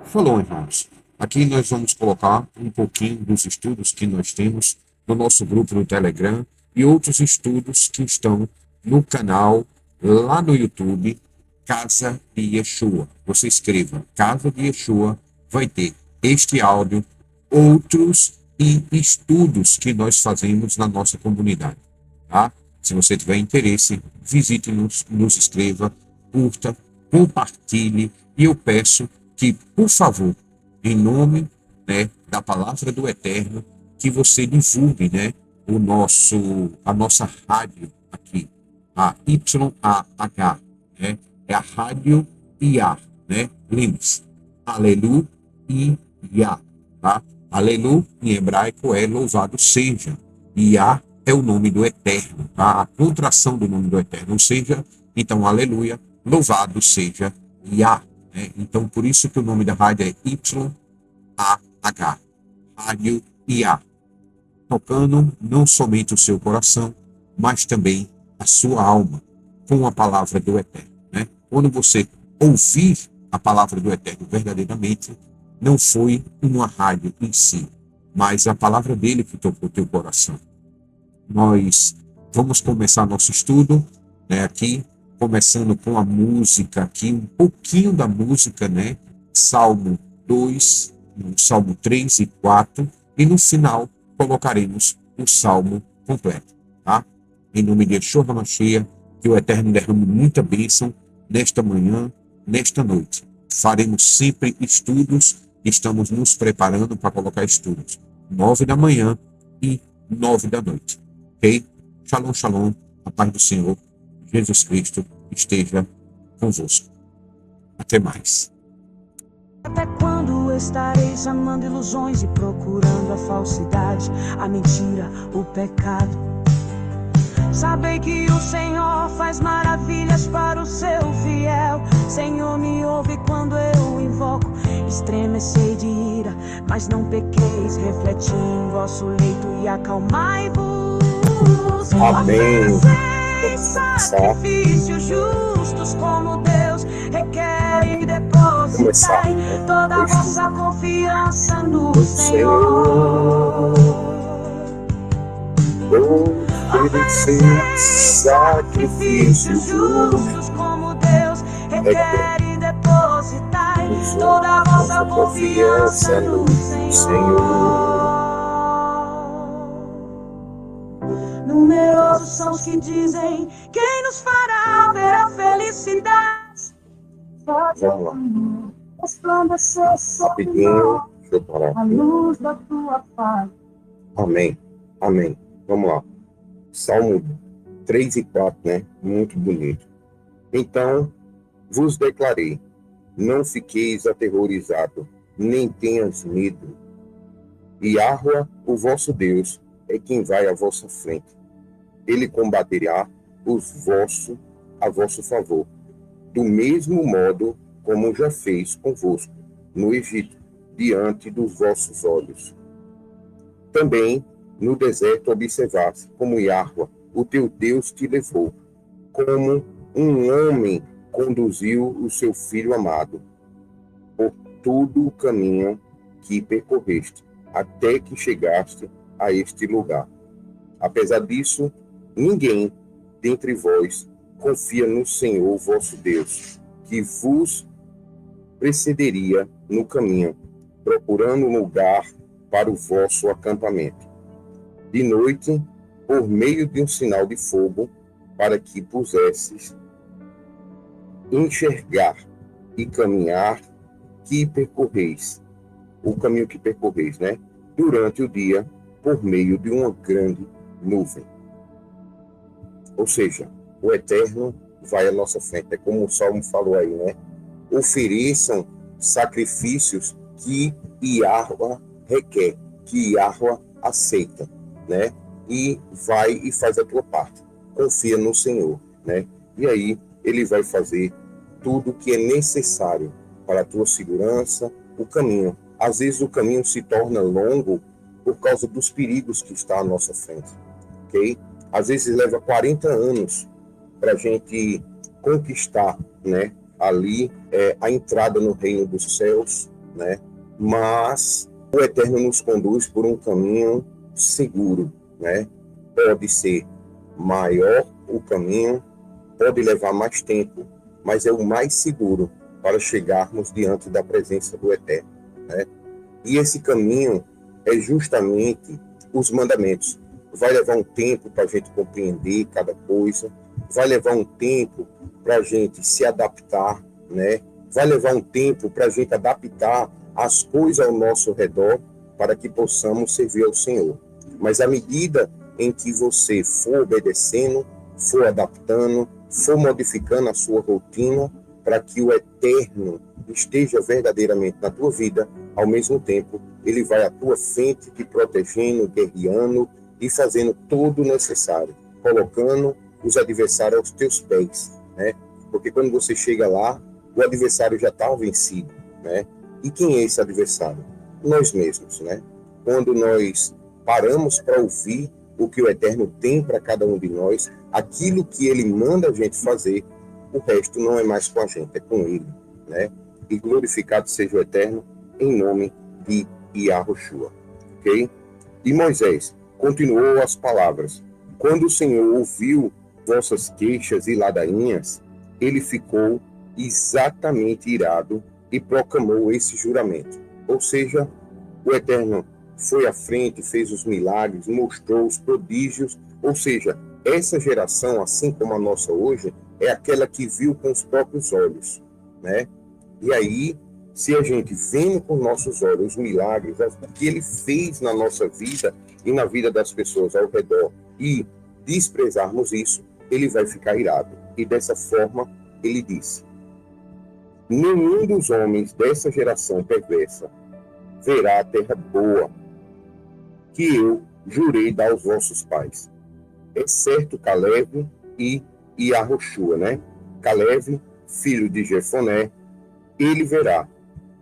Falou, irmãos. Aqui nós vamos colocar um pouquinho dos estudos que nós temos no nosso grupo no Telegram e outros estudos que estão no canal lá no YouTube, Casa de Yeshua. Você escreva Casa de Yeshua, vai ter este áudio, outros e estudos que nós fazemos na nossa comunidade, tá? Se você tiver interesse, visite-nos, nos escreva, curta, compartilhe e eu peço que, por favor, em nome, né, da palavra do Eterno, que você divulgue, né, a nossa rádio aqui, a YAH, né, é a rádio IA, né, lembre-se, Aleluia, tá? Aleluia, em hebraico, é louvado seja, IA é o nome do Eterno, tá? A contração do nome do Eterno, ou seja, então, aleluia, louvado seja Yah, né? Então, por isso que o nome da rádio é YAH, Rádio IA, tocando não somente o seu coração, mas também a sua alma, com a palavra do Eterno, né? Quando você ouvir a palavra do Eterno verdadeiramente, não foi uma rádio em si, mas a palavra dele que tocou o teu coração. Nós vamos começar nosso estudo, né, aqui, começando com a música aqui, um pouquinho da música, né, Salmo 2, Salmo 3 e 4, e no final colocaremos o Salmo completo, tá? Em nome de Yeshua HaMashiach, que o Eterno derrame muita bênção nesta manhã, nesta noite. Faremos sempre estudos, estamos nos preparando para colocar estudos, 9 da manhã e 9 da noite. Ok? Shalom, shalom. A paz do Senhor Jesus Cristo esteja convosco. Até mais. Até quando estareis amando ilusões e procurando a falsidade, a mentira, o pecado? Sabei que o Senhor faz maravilhas para o seu fiel. Senhor, me ouve quando eu invoco. Estremecei de ira, mas não pequeis. Refleti em vosso leito e acalmai-vos. Amém. Ofereceis sacrifícios justos como Deus requer e depositai toda a vossa confiança no Senhor. Oferecer Sacrifícios justos como Deus requer e depositai toda a vossa confiança no Senhor. Numerosos são os que dizem: quem nos fará ver a felicidade? Vamos lá. Resplandecer sobre Rapidinho, nós deixa eu parar a aqui. luz da tua paz. Amém. Amém. Vamos lá. Salmo 3 e 4, né? Muito bonito. Então, vos declarei, não fiqueis aterrorizado, nem tenhas medo. Yahweh, o vosso Deus, é quem vai à vossa frente. Ele combaterá a vosso favor, do mesmo modo como já fez convosco no Egito, diante dos vossos olhos. Também no deserto observaste como Yahweh, o teu Deus, te levou, como um homem conduziu o seu filho amado, por todo o caminho que percorreste, até que chegaste a este lugar. Apesar disso, ninguém dentre vós confia no Senhor vosso Deus, que vos precederia no caminho, procurando um lugar para o vosso acampamento. De noite, por meio de um sinal de fogo, para que pusesses enxergar e caminhar que percorreis, o caminho que percorreis, né? Durante o dia, por meio de uma grande nuvem. Ou seja, o Eterno vai à nossa frente. É como o Salmo falou aí, né? Ofereçam sacrifícios que Yahweh requer, que Yahweh aceita, né? E vai e faz a tua parte. Confia no Senhor, né? E aí ele vai fazer tudo o que é necessário para a tua segurança, o caminho. Às vezes o caminho se torna longo por causa dos perigos que está à nossa frente, ok? Às vezes leva 40 anos para a gente conquistar, né, ali a entrada no reino dos céus, né? Mas o Eterno nos conduz por um caminho seguro, né? Pode ser maior o caminho, pode levar mais tempo, mas é o mais seguro para chegarmos diante da presença do Eterno, né? E esse caminho é justamente os mandamentos. Vai levar um tempo para a gente compreender cada coisa, vai levar um tempo para a gente se adaptar, né? Vai levar um tempo para a gente adaptar as coisas ao nosso redor para que possamos servir ao Senhor. Mas à medida em que você for obedecendo, for adaptando, for modificando a sua rotina para que o Eterno esteja verdadeiramente na tua vida, ao mesmo tempo, ele vai à tua frente te protegendo, guerreando e fazendo todo o necessário, colocando os adversários aos teus pés, né? Porque quando você chega lá, o adversário já está vencido, né? E quem é esse adversário? Nós mesmos, né? Quando nós paramos para ouvir o que o Eterno tem para cada um de nós, aquilo que ele manda a gente fazer, o resto não é mais com a gente, é com ele, né? E glorificado seja o Eterno em nome de Yahushua, ok? E Moisés continuou as palavras: quando o Senhor ouviu vossas queixas e ladainhas, ele ficou exatamente irado e proclamou esse juramento. Ou seja, o Eterno foi à frente, fez os milagres, mostrou os prodígios. Ou seja, essa geração, assim como a nossa hoje, é aquela que viu com os próprios olhos, né? E aí, se a gente vendo com nossos olhos os milagres, o que ele fez na nossa vida e na vida das pessoas ao redor, e desprezarmos isso, ele vai ficar irado. E dessa forma, ele disse: nenhum dos homens dessa geração perversa verá a terra boa que eu jurei dar aos vossos pais, exceto Caleb e Yahushua, né? Caleb, filho de Jefoné, ele verá,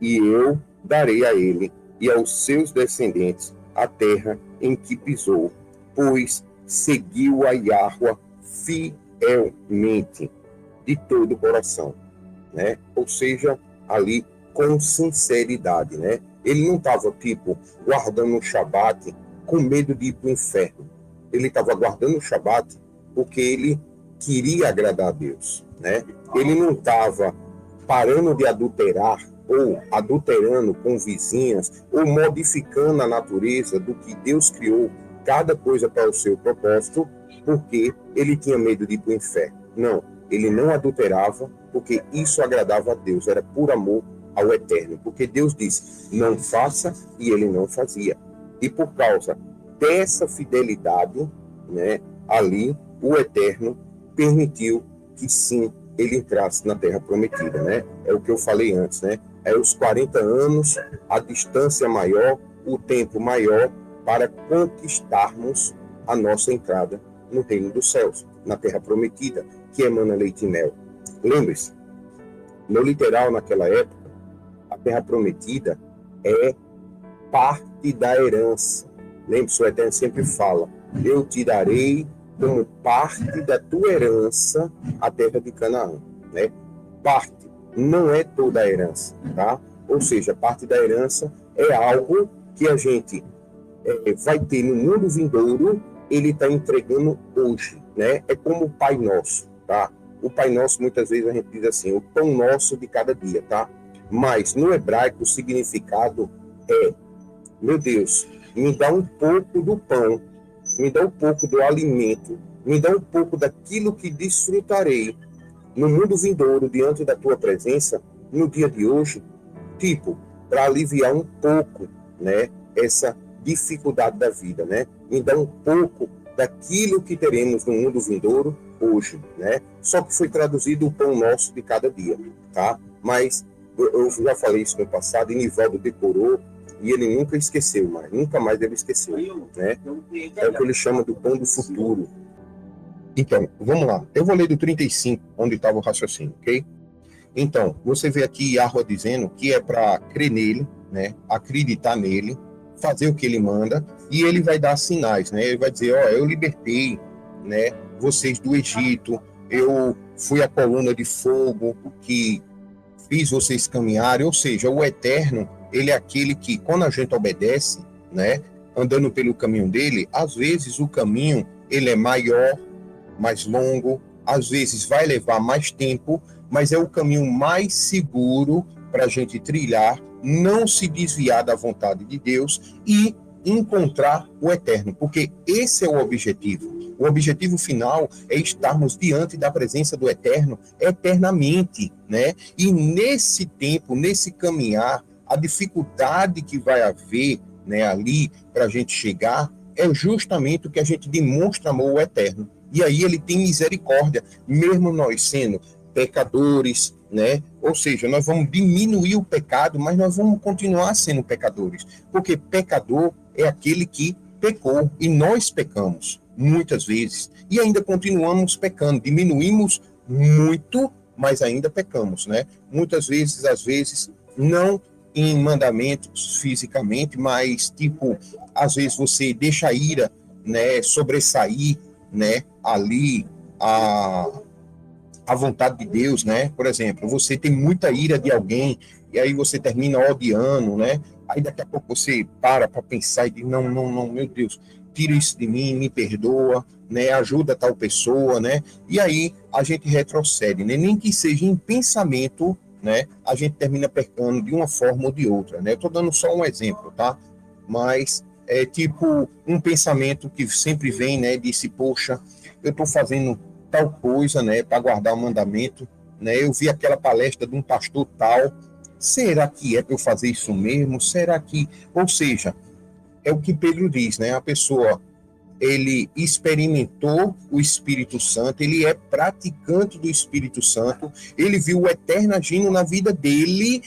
e eu darei a ele e aos seus descendentes a terra em que pisou, pois seguiu a Yahua fielmente, de todo o coração, né? Ou seja, ali com sinceridade, né? Ele não estava, guardando o Shabat com medo de ir para o inferno. Ele estava guardando o Shabat porque ele queria agradar a Deus, né? Ele não estava parando de adulterar ou adulterando com vizinhas ou modificando a natureza do que Deus criou, cada coisa para o seu propósito, porque ele tinha medo de ir para o inferno. Não, ele não adulterava porque isso agradava a Deus, era por amor ao Eterno, porque Deus disse, não faça, e ele não fazia. E por causa dessa fidelidade, né, ali, o Eterno permitiu que sim, ele entrasse na Terra Prometida, né? É o que eu falei antes, né? É os 40 anos, a distância maior, o tempo maior para conquistarmos a nossa entrada no Reino dos Céus, na Terra Prometida, que emana leite e mel. Lembre-se, no literal, naquela época, a Terra Prometida é parte da herança. Lembre-se, o Eterno sempre fala, eu te darei como parte da tua herança a terra de Canaã, né? Parte, não é toda a herança, tá? Ou seja, parte da herança é algo que a gente vai ter no mundo vindouro, ele está entregando hoje, né? É como o Pai Nosso, tá? O Pai Nosso, muitas vezes a gente diz assim, o pão nosso de cada dia, tá? Mas no hebraico o significado é, meu Deus, me dá um pouco do pão, me dá um pouco do alimento, me dá um pouco daquilo que desfrutarei no mundo vindouro, diante da tua presença, no dia de hoje, para aliviar um pouco, né, essa dificuldade da vida, né? Me dá um pouco daquilo que teremos no mundo vindouro hoje, né? Só que foi traduzido o pão nosso de cada dia, tá? Mas eu já falei isso no passado, e Nivaldo decorou, e ele nunca esqueceu, nunca mais ele esqueceu, né? É o que ele chama do pão do futuro. Então, vamos lá. Eu vou ler do 35, onde estava o raciocínio, ok? Então, você vê aqui Yahweh dizendo que é para crer nele, né? Acreditar nele, fazer o que ele manda, e ele vai dar sinais, né? Ele vai dizer, eu libertei, né, vocês do Egito, eu fui a coluna de fogo que fiz vocês caminharem, ou seja, o Eterno, ele é aquele que, quando a gente obedece, né, andando pelo caminho dele, às vezes o caminho ele é maior, mais longo, às vezes vai levar mais tempo, mas é o caminho mais seguro para a gente trilhar, não se desviar da vontade de Deus e encontrar o eterno, porque esse é o objetivo. O objetivo final é estarmos diante da presença do eterno eternamente, né? E nesse tempo, nesse caminhar, a dificuldade que vai haver, né, ali para a gente chegar é justamente o que a gente demonstra amor ao eterno. E aí ele tem misericórdia, mesmo nós sendo pecadores, né? Ou seja, nós vamos diminuir o pecado, mas nós vamos continuar sendo pecadores, porque pecador é aquele que pecou, e nós pecamos muitas vezes, e ainda continuamos pecando, diminuímos muito, mas ainda pecamos, né? Muitas vezes, às vezes, não em mandamentos fisicamente, mas, tipo, às vezes você deixa a ira, né, sobressair, né, ali, a vontade de Deus, né? Por exemplo, você tem muita ira de alguém, e aí você termina odiando, né? Aí daqui a pouco você para pensar e diz, não, não, não, meu Deus, tira isso de mim, me perdoa, né? Ajuda tal pessoa, né? E aí a gente retrocede, né? Nem que seja em pensamento, né? A gente termina pecando de uma forma ou de outra, né? Eu tô dando só um exemplo, tá? Mas é tipo um pensamento que sempre vem, né? Disse, poxa, eu tô fazendo tal coisa, né? Para guardar o mandamento, né? Eu vi aquela palestra de um pastor tal. Será que é para eu fazer isso mesmo? Será que... Ou seja, é o que Pedro diz, né? A pessoa, ele experimentou o Espírito Santo, ele é praticante do Espírito Santo, ele viu o eterno agindo na vida dele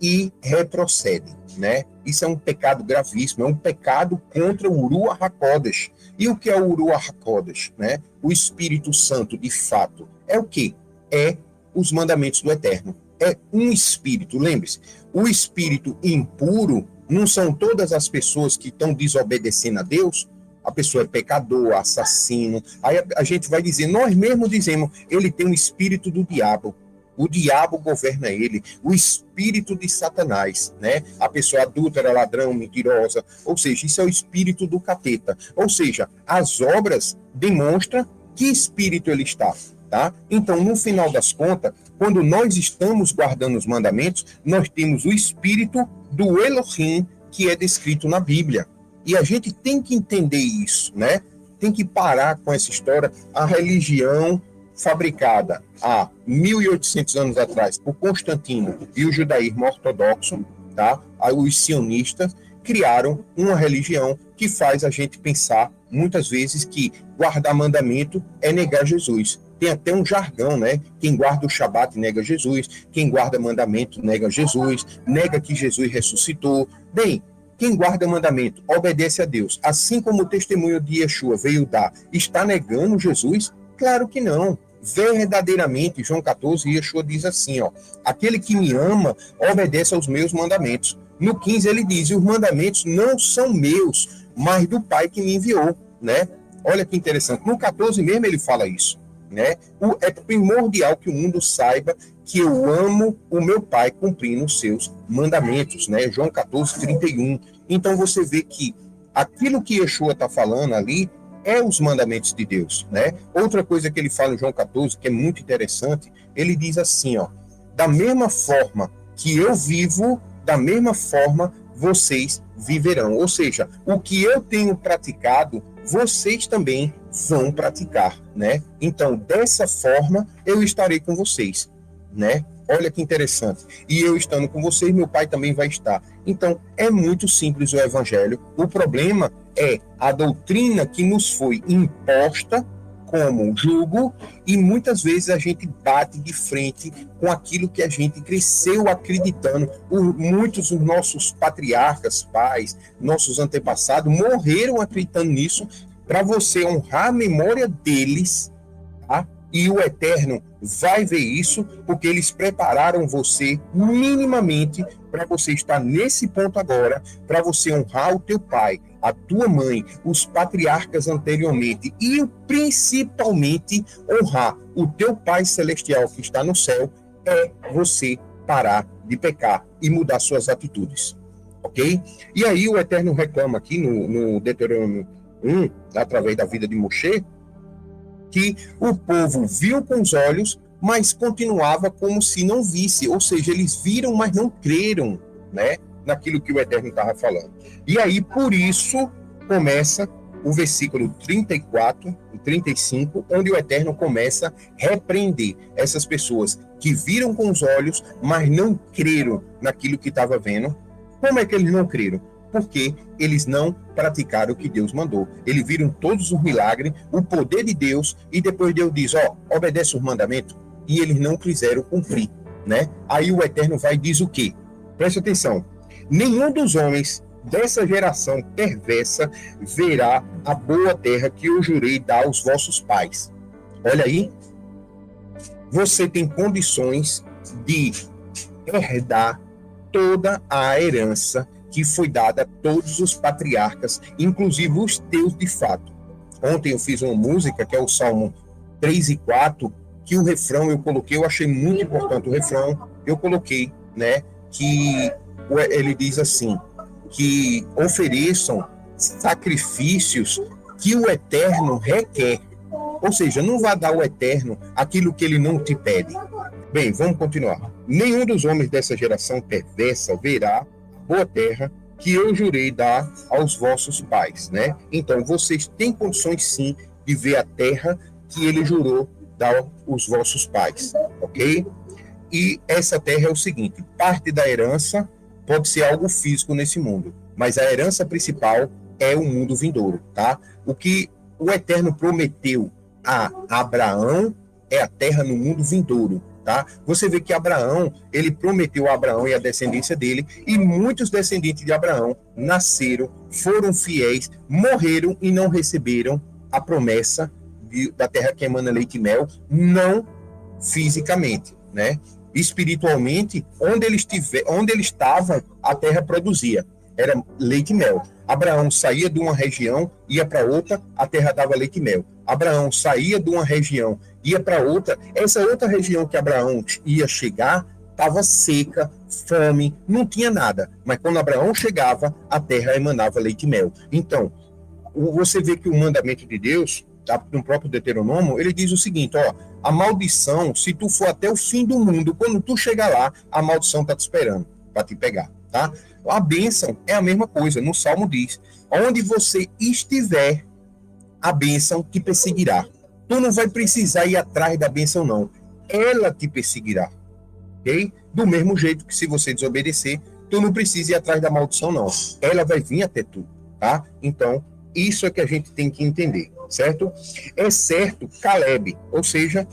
e retrocede, né? Isso é um pecado gravíssimo, é um pecado contra o Ruach HaKodesh. E o que é o Ruach HaKodesh, né? O Espírito Santo, de fato, é o quê? É os mandamentos do Eterno. É um espírito, lembre-se, o espírito impuro não são todas as pessoas que estão desobedecendo a Deus. A pessoa é pecador, assassino. Aí a gente vai dizer, nós mesmos dizemos, ele tem um espírito do diabo. O diabo governa ele, o espírito de Satanás, né? A pessoa adúltera, ladrão, mentirosa, ou seja, isso é o espírito do capeta. Ou seja, as obras demonstram que espírito ele está, tá? Então, no final das contas, quando nós estamos guardando os mandamentos, nós temos o espírito do Elohim que é descrito na Bíblia. E a gente tem que entender isso, né? Tem que parar com essa história, a religião fabricada há 1800 anos atrás por Constantino e o judaísmo ortodoxo, tá? Os sionistas criaram uma religião que faz a gente pensar muitas vezes que guardar mandamento é negar Jesus. Tem até um jargão, né? Quem guarda o Shabat nega Jesus, quem guarda mandamento nega Jesus, nega que Jesus ressuscitou. Bem, quem guarda mandamento obedece a Deus, assim como o testemunho de Yeshua veio dar, está negando Jesus? Claro que não. Verdadeiramente, João 14, Yeshua diz assim, ó, aquele que me ama obedece aos meus mandamentos. No 15 ele diz, os mandamentos não são meus, mas do Pai que me enviou, né? Olha que interessante, no 14 mesmo ele fala isso, né? É primordial que o mundo saiba que eu amo o meu Pai cumprindo os seus mandamentos, né? João 14, 31. Então você vê que aquilo que Yeshua está falando ali é os mandamentos de Deus, né? Outra coisa que ele fala em João 14, que é muito interessante, ele diz assim, ó, da mesma forma que eu vivo, da mesma forma vocês viverão. Ou seja, o que eu tenho praticado, vocês também vão praticar, né? Então, dessa forma, eu estarei com vocês, né? Olha que interessante. E eu estando com vocês, meu Pai também vai estar. Então, é muito simples o Evangelho. O problema é a doutrina que nos foi imposta como jugo, e muitas vezes a gente bate de frente com aquilo que a gente cresceu acreditando. Muitos dos nossos patriarcas, pais, nossos antepassados, morreram acreditando nisso. Para você honrar a memória deles, tá? E o Eterno vai ver isso, porque eles prepararam você minimamente para você estar nesse ponto agora, para você honrar o teu pai, a tua mãe, os patriarcas anteriormente, e principalmente honrar o teu Pai Celestial que está no céu, é você parar de pecar e mudar suas atitudes. Ok? E aí o Eterno reclama aqui no Deuteronômio 1, através da vida de Moshe, que o povo viu com os olhos, mas continuava como se não visse, ou seja, eles viram, mas não creram, né, naquilo que o Eterno estava falando. E aí, por isso, começa o versículo 34 e 35, onde o Eterno começa a repreender essas pessoas que viram com os olhos, mas não creram naquilo que estava vendo. Como é que eles não creram? Porque eles não praticaram o que Deus mandou. Eles viram todos os milagres, o poder de Deus, e depois Deus diz, obedece os mandamentos, e eles não quiseram cumprir, né? Aí o Eterno vai e diz o quê? Preste atenção. Nenhum dos homens dessa geração perversa verá a boa terra que eu jurei dar aos vossos pais. Olha aí, você tem condições de herdar toda a herança que foi dada a todos os patriarcas, inclusive os teus de fato. Ontem eu fiz uma música, que é o Salmo 3 e 4, que o refrão eu coloquei, eu achei muito importante o refrão, eu coloquei, né, que ele diz assim, que ofereçam sacrifícios que o Eterno requer. Ou seja, não vai dar ao Eterno aquilo que ele não te pede. Bem, vamos continuar. Nenhum dos homens dessa geração perversa verá a boa terra que eu jurei dar aos vossos pais, né? Então, vocês têm condições, sim, de ver a terra que ele jurou dar aos vossos pais, ok? E essa terra é o seguinte, parte da herança pode ser algo físico nesse mundo, mas a herança principal é o mundo vindouro, tá? O que o Eterno prometeu a Abraão é a terra no mundo vindouro, tá? Você vê que Abraão, ele prometeu a Abraão e a descendência dele, e muitos descendentes de Abraão nasceram, foram fiéis, morreram e não receberam a promessa da terra que emana leite e mel, não fisicamente, né? Espiritualmente, onde ele estava, a terra produzia, era leite e mel. Abraão saía de uma região, ia para outra, a terra dava leite e mel. Abraão saía de uma região, ia para outra, essa outra região que Abraão ia chegar, estava seca, fome, não tinha nada. Mas quando Abraão chegava, a terra emanava leite e mel. Então, você vê que o mandamento de Deus, no próprio Deuteronômio, ele diz o seguinte, a maldição, se tu for até o fim do mundo, quando tu chegar lá, a maldição está te esperando para te pegar, tá? A bênção é a mesma coisa, no Salmo diz, onde você estiver, a bênção te perseguirá. Tu não vai precisar ir atrás da bênção, não. Ela te perseguirá, ok? Do mesmo jeito que se você desobedecer, tu não precisa ir atrás da maldição, não. Ela vai vir até tu, tá? Então, isso é que a gente tem que entender, certo? É certo Caleb, ou seja,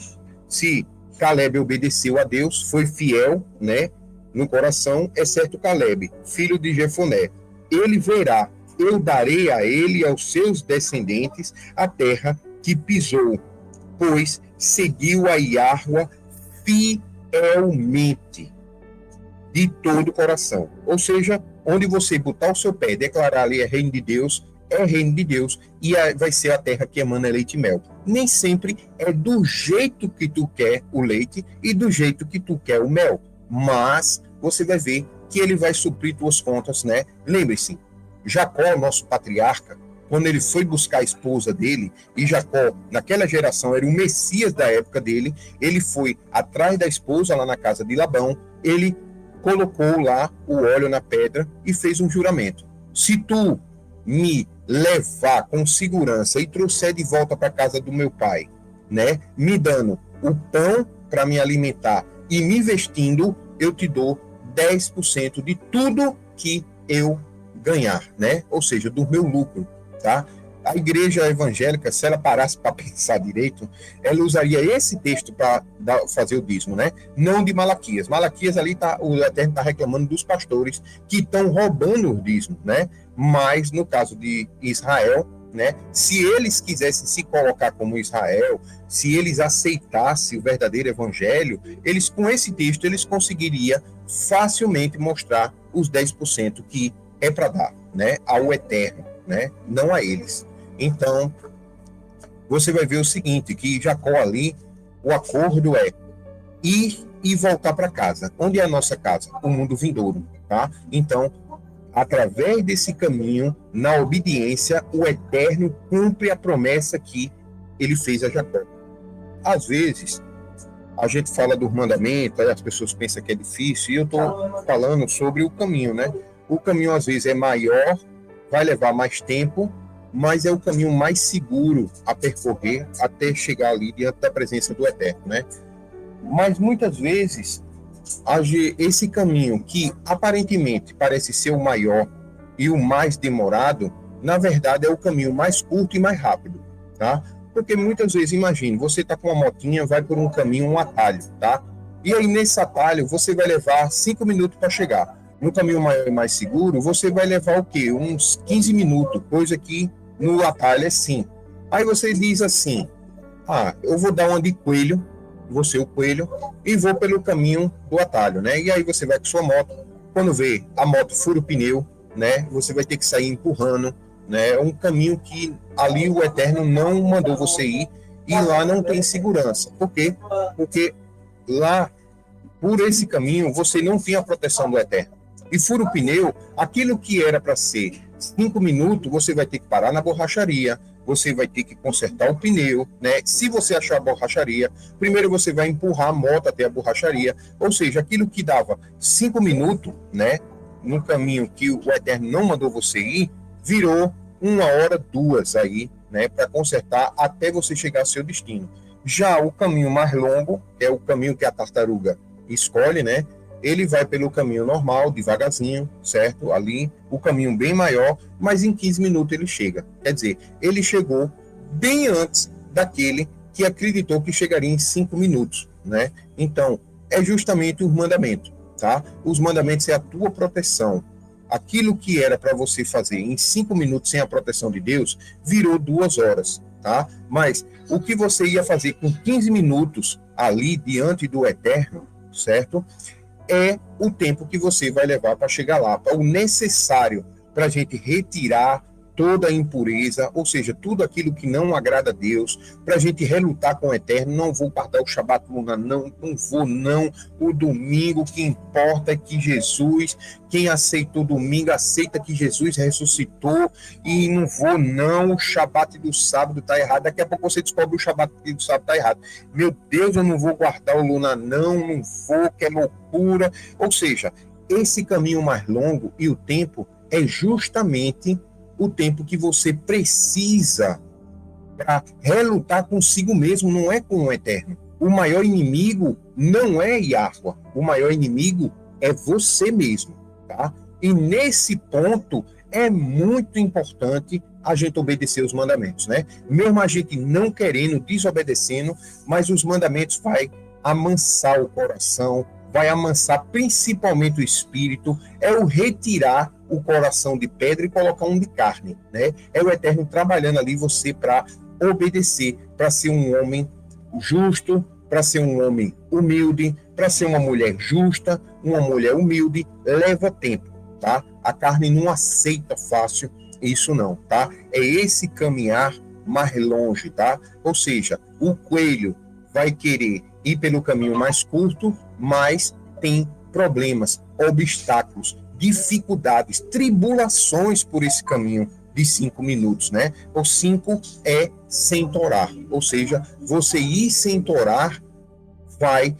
se Caleb obedeceu a Deus, foi fiel, né, no coração, é certo Caleb, filho de Jefoné, ele verá, eu darei a ele e aos seus descendentes a terra que pisou, pois seguiu a Yahua fielmente, de todo o coração. Ou seja, onde você botar o seu pé e declarar ali é reino de Deus, é reino de Deus, e vai ser a terra que emana leite e mel. Nem sempre é do jeito que tu quer o leite e do jeito que tu quer o mel, mas você vai ver que ele vai suprir tuas contas, né? Lembre-se, Jacó, nosso patriarca, quando ele foi buscar a esposa dele, e Jacó, naquela geração, era o Messias da época dele, ele foi atrás da esposa lá na casa de Labão, ele colocou lá o óleo na pedra e fez um juramento. Se tu me levar com segurança e trouxer de volta para casa do meu pai, né, me dando o pão para me alimentar e me vestindo, eu te dou 10% de tudo que eu ganhar, né? Ou seja, do meu lucro, tá? A igreja evangélica, se ela parasse para pensar direito, ela usaria esse texto para fazer o dízimo, né? Não de Malaquias. Malaquias ali o Eterno está reclamando dos pastores que estão roubando o dízimo, né? Mas no caso de Israel, né? Se eles quisessem se colocar como Israel, se eles aceitassem o verdadeiro evangelho, eles com esse texto eles conseguiriam facilmente mostrar os 10% que é para dar, né? Ao Eterno, né? Não a eles. Então, você vai ver o seguinte, que Jacó ali, o acordo é ir e voltar para casa. Onde é a nossa casa? O mundo vindouro, tá? Então, através desse caminho, na obediência, o Eterno cumpre a promessa que ele fez a Jacó. Às vezes, a gente fala do mandamento, aí as pessoas pensam que é difícil, e eu estou falando sobre o caminho, né? O caminho, às vezes, é maior, vai levar mais tempo, mas é o caminho mais seguro a percorrer até chegar ali diante da presença do Eterno, né? Mas, muitas vezes, esse caminho que aparentemente parece ser o maior e o mais demorado, na verdade é o caminho mais curto e mais rápido, tá? Porque muitas vezes, imagine, você está com uma motinha, vai por um caminho, um atalho, tá? E aí nesse atalho você vai levar 5 minutos para chegar. No caminho maior e mais seguro, você vai levar o quê? Uns 15 minutos, coisa que no atalho é 5. Aí você diz assim, eu vou dar uma de coelho, você o coelho, e vou pelo caminho do atalho, né? E aí você vai com sua moto, quando vê a moto fura o pneu, né? Você vai ter que sair empurrando, né? É um caminho que ali o Eterno não mandou você ir, e lá não tem segurança. Por quê? Porque lá, por esse caminho, você não tem a proteção do Eterno. E fura o pneu, aquilo que era para ser 5 minutos, você vai ter que parar na borracharia, você vai ter que consertar o pneu, né? Se você achar a borracharia, primeiro você vai empurrar a moto até a borracharia, ou seja, aquilo que dava 5 minutos, né? No caminho que o Eterno não mandou você ir, virou 1 hora, 2 aí, né? Para consertar até você chegar ao seu destino. Já o caminho mais longo, é o caminho que a tartaruga escolhe, né? Ele vai pelo caminho normal, devagarzinho, certo? Ali, o caminho bem maior, mas em 15 minutos ele chega. Quer dizer, ele chegou bem antes daquele que acreditou que chegaria em 5 minutos, né? Então, é justamente o mandamento, tá? Os mandamentos é a tua proteção. Aquilo que era para você fazer em 5 minutos sem a proteção de Deus, virou 2 horas, tá? Mas o que você ia fazer com 15 minutos ali diante do Eterno, certo? É o tempo que você vai levar para chegar lá, o necessário para a gente retirar toda a impureza, ou seja, tudo aquilo que não agrada a Deus, para a gente relutar com o Eterno. Não vou guardar o Shabat lunar, não vou não, o domingo, o que importa é que Jesus, quem aceitou domingo, aceita que Jesus ressuscitou, e não vou não, o Shabat do sábado está errado, daqui a pouco você descobre o Shabat do sábado está errado, meu Deus, eu não vou guardar o lunar não vou, que é loucura. Ou seja, esse caminho mais longo e o tempo é justamente o tempo que você precisa para relutar consigo mesmo, não é com o Eterno. O maior inimigo não é Yahweh, o maior inimigo é você mesmo, tá? E nesse ponto é muito importante a gente obedecer os mandamentos, né? Mesmo a gente não querendo, desobedecendo, mas os mandamentos vai amansar o coração, vai amansar principalmente o espírito, é o retirar o coração de pedra e colocar um de carne, né? É o Eterno trabalhando ali você para obedecer, para ser um homem justo, para ser um homem humilde, para ser uma mulher justa, uma mulher humilde, leva tempo, tá? A carne não aceita fácil isso não, tá? É esse caminhar mais longe, tá? Ou seja, o coelho vai querer ir pelo caminho mais curto, mas tem problemas, obstáculos, dificuldades, tribulações por esse caminho de 5 minutos, né? O 5 é sem torar, ou seja, você ir sem torar vai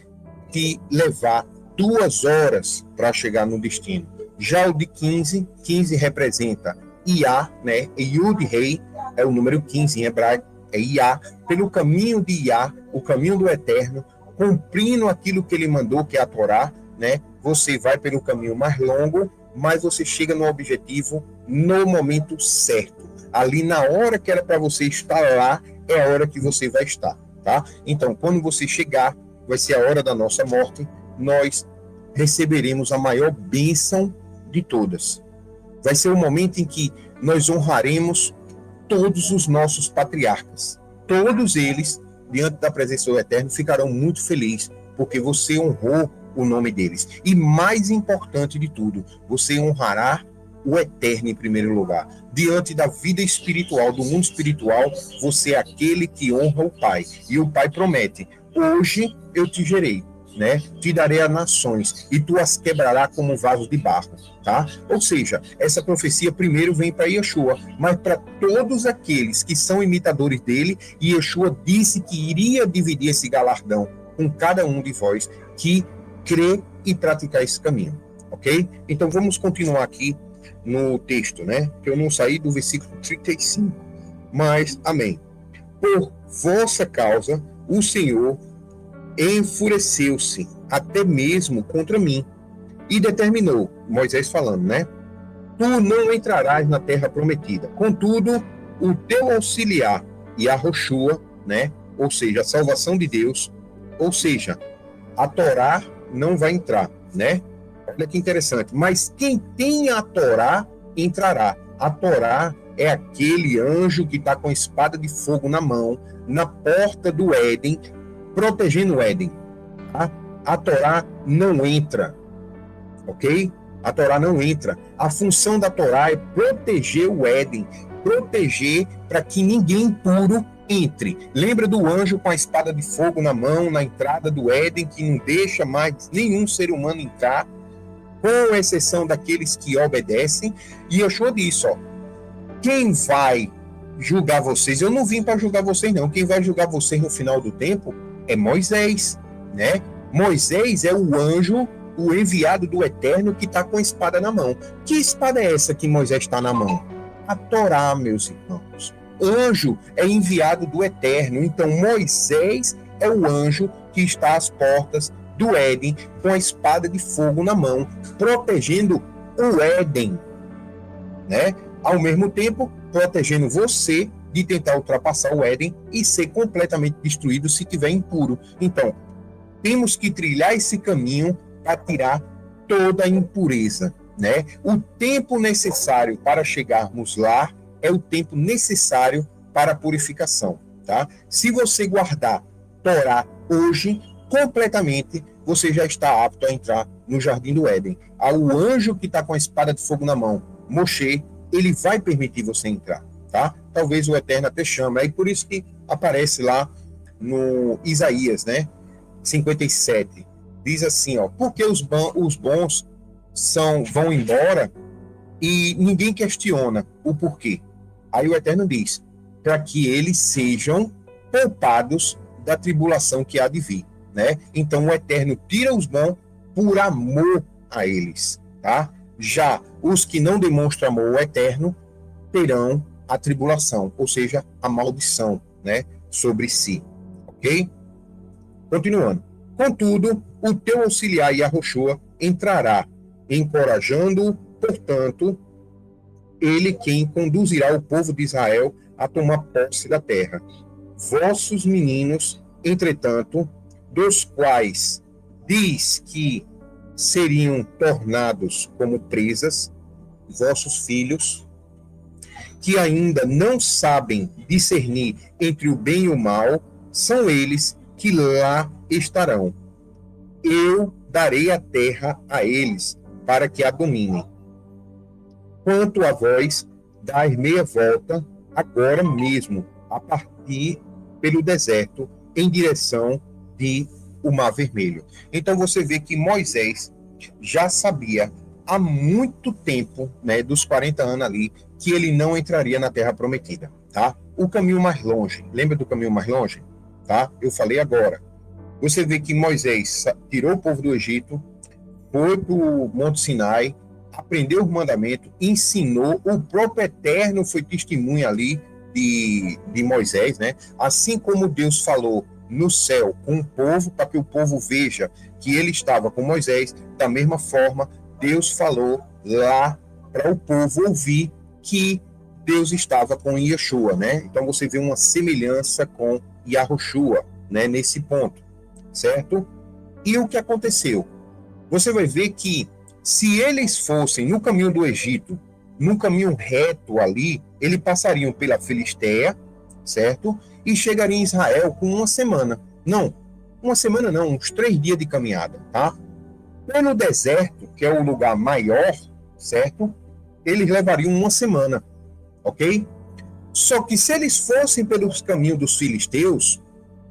te levar 2 horas para chegar no destino. Já o de 15 representa Iá, né? Yud Rei é o número 15 em hebraico, é Iá, pelo caminho de Iá, o caminho do Eterno, cumprindo aquilo que ele mandou, que é a Torá, né? Você vai pelo caminho mais longo, mas você chega no objetivo no momento certo. Ali na hora que era para você estar lá, é a hora que você vai estar, tá? Então, quando você chegar, vai ser a hora da nossa morte, nós receberemos a maior bênção de todas. Vai ser o momento em que nós honraremos todos os nossos patriarcas. Todos eles, diante da presença do Eterno, ficarão muito felizes, porque você honrou o nome deles. E mais importante de tudo, você honrará o Eterno em primeiro lugar. Diante da vida espiritual, do mundo espiritual, você é aquele que honra o Pai. E o Pai promete, hoje eu te gerei, né? Te darei a nações, e tu as quebrarás como vasos de barro, tá? Ou seja, essa profecia primeiro vem para Yeshua, mas para todos aqueles que são imitadores dele, e Yeshua disse que iria dividir esse galardão com cada um de vós que crê e praticar esse caminho, ok? Então vamos continuar aqui no texto, né? Que eu não saí do versículo 35, mas, amém. Por vossa causa, o Senhor enfureceu-se até mesmo contra mim e determinou, Moisés falando, né? Tu não entrarás na terra prometida. Contudo, o teu auxiliar e a Roshua, né? Ou seja, a salvação de Deus, ou seja, a Torá não vai entrar, né? Olha que interessante. Mas quem tem a Torá entrará. A Torá é aquele anjo que está com a espada de fogo na mão, na porta do Éden, protegendo o Éden. Tá? A Torá não entra, ok? A Torá não entra. A função da Torá é proteger o Éden, proteger para que ninguém impuro entre. Lembra do anjo com a espada de fogo na mão, na entrada do Éden, que não deixa mais nenhum ser humano entrar, com exceção daqueles que obedecem. E Yeshua disse, ó, quem vai julgar vocês? Eu não vim para julgar vocês, não. Quem vai julgar vocês no final do tempo é Moisés, né? Moisés é o anjo, o enviado do Eterno que está com a espada na mão. Que espada é essa que Moisés está na mão? A Torá, meus irmãos. Anjo é enviado do Eterno. Então Moisés é o anjo que está às portas do Éden com a espada de fogo na mão, protegendo o Éden, né? Ao mesmo tempo, protegendo você de tentar ultrapassar o Éden e ser completamente destruído se tiver impuro. Então, temos que trilhar esse caminho para tirar toda a impureza, né? O tempo necessário para chegarmos lá é o tempo necessário para a purificação, tá? Se você guardar Torá hoje, completamente, você já está apto a entrar no Jardim do Éden. O anjo que está com a espada de fogo na mão, Moshe, ele vai permitir você entrar, tá? Talvez o Eterno até chame. Aí por isso que aparece lá no Isaías, né? 57. Diz assim, ó, porque os bons vão embora e ninguém questiona o porquê. Aí o Eterno diz, para que eles sejam poupados da tribulação que há de vir, né? Então o Eterno tira os bons por amor a eles, tá? Já os que não demonstram amor ao Eterno terão a tribulação, ou seja, a maldição, né, sobre si, ok? Continuando. Contudo, o teu auxiliar Yahushua entrará, encorajando-o, portanto, ele quem conduzirá o povo de Israel a tomar posse da terra. Vossos meninos, entretanto, dos quais diz que seriam tornados como presas, vossos filhos, que ainda não sabem discernir entre o bem e o mal, são eles que lá estarão. Eu darei a terra a eles, para que a dominem. Quanto a vós, dai meia volta, agora mesmo, a partir pelo deserto, em direção de o Mar Vermelho. Então você vê que Moisés já sabia há muito tempo, né, dos 40 anos ali, que ele não entraria na Terra Prometida, tá? O caminho mais longe, lembra do caminho mais longe? Tá? Eu falei agora. Você vê que Moisés tirou o povo do Egito, foi para o Monte Sinai, aprendeu os mandamentos, ensinou, o próprio Eterno foi testemunha ali de Moisés, né? Assim como Deus falou no céu com o povo, para que o povo veja que ele estava com Moisés, da mesma forma, Deus falou lá para o povo ouvir que Deus estava com Yeshua, né? Então você vê uma semelhança com Yahushua, né? Nesse ponto, certo? E o que aconteceu? Você vai ver que se eles fossem no caminho do Egito, no caminho reto ali, eles passariam pela Filisteia, certo? E chegariam em Israel com uma semana. Não, uma semana não, uns 3 dias de caminhada, tá? Pelo deserto, que é o lugar maior, certo? Eles levariam uma semana, ok? Só que se eles fossem pelos caminhos dos filisteus,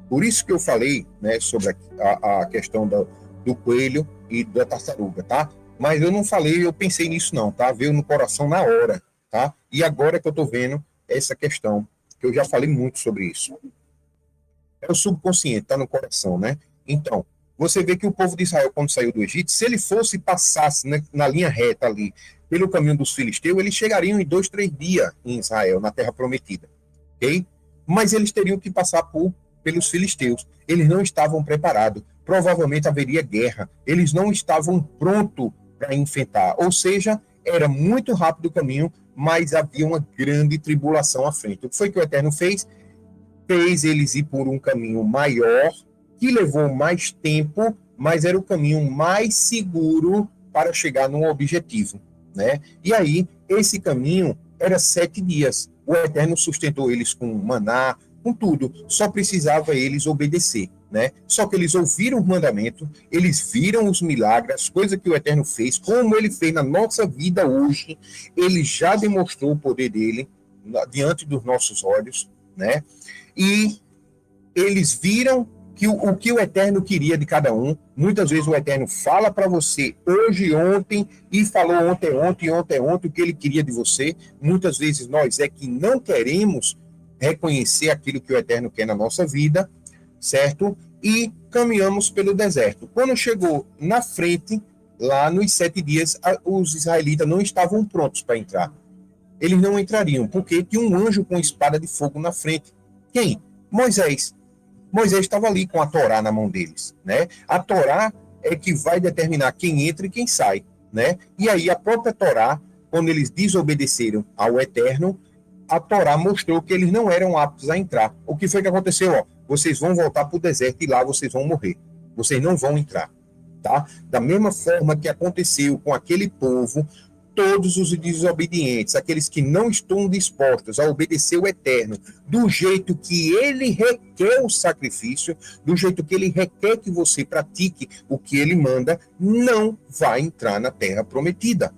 Por isso que eu falei, né, sobre a questão do coelho e da tartaruga, tá? Mas eu não falei, eu pensei nisso não, tá? Veio no coração na hora, tá? E agora que eu tô vendo essa questão, que eu já falei muito sobre isso. É o subconsciente, tá no coração, né? Então, você vê que o povo de Israel, quando saiu do Egito, se ele fosse passasse, né, na linha reta ali, pelo caminho dos filisteus, eles chegariam em 2, 3 dias em Israel, na Terra Prometida, ok? Mas eles teriam que passar pelos filisteus. Eles não estavam preparados. Provavelmente haveria guerra. Eles não estavam prontos para enfrentar. Ou seja, era muito rápido o caminho, mas havia uma grande tribulação à frente. O que foi que o Eterno fez? Fez eles ir por um caminho maior, que levou mais tempo, mas era o caminho mais seguro para chegar num objetivo, né? E aí, esse caminho era 7 dias. O Eterno sustentou eles com maná, com tudo. Só precisava eles obedecer, né? Só que eles ouviram o mandamento, eles viram os milagres, as coisas que o Eterno fez, como ele fez na nossa vida hoje. Ele já demonstrou o poder dele diante dos nossos olhos, né? E eles viram que o que o Eterno queria de cada um. Muitas vezes o Eterno fala para você hoje, ontem, e falou ontem o que ele queria de você. Muitas vezes nós é que não queremos reconhecer aquilo que o Eterno quer na nossa vida, certo? E caminhamos pelo deserto. Quando chegou na frente, lá nos 7 dias, os israelitas não estavam prontos para entrar. Eles não entrariam, porque tinha um anjo com espada de fogo na frente. Quem? Moisés. Moisés estava ali com a Torá na mão deles, né? A Torá é que vai determinar quem entra e quem sai, né? E aí a própria Torá, quando eles desobedeceram ao Eterno, a Torá mostrou que eles não eram aptos a entrar. O que foi que aconteceu? Ó, vocês vão voltar para o deserto e lá vocês vão morrer. Vocês não vão entrar, tá? Da mesma forma que aconteceu com aquele povo, todos os desobedientes, aqueles que não estão dispostos a obedecer o Eterno, do jeito que ele requer o sacrifício, do jeito que ele requer que você pratique o que ele manda, não vai entrar na Terra Prometida.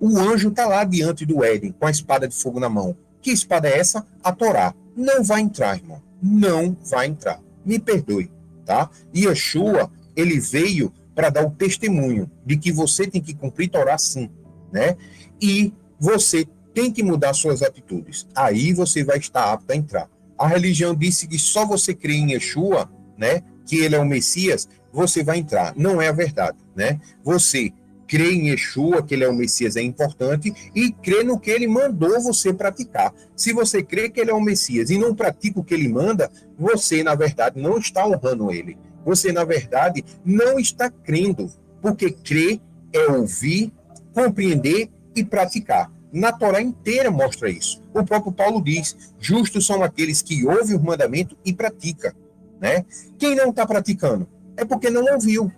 O anjo está lá diante do Éden, com a espada de fogo na mão. Que espada é essa? A Torá. Não vai entrar, irmão. Não vai entrar. Me perdoe, tá? E Yeshua, ele veio para dar o testemunho de que você tem que cumprir Torá sim, né? E você tem que mudar suas atitudes. Aí você vai estar apto a entrar. A religião disse que só você crê em Yeshua, né? Que ele é o Messias, você vai entrar. Não é a verdade, né? Você crê em Yeshua, que ele é o Messias, é importante, e crê no que ele mandou você praticar. Se você crê que ele é o Messias e não pratica o que ele manda, você, na verdade, não está honrando ele. Você, na verdade, não está crendo, porque crer é ouvir, compreender e praticar. Na Torá inteira mostra isso. O próprio Paulo diz, justos são aqueles que ouvem o mandamento e praticam, né? Quem não está praticando é porque não ouviu.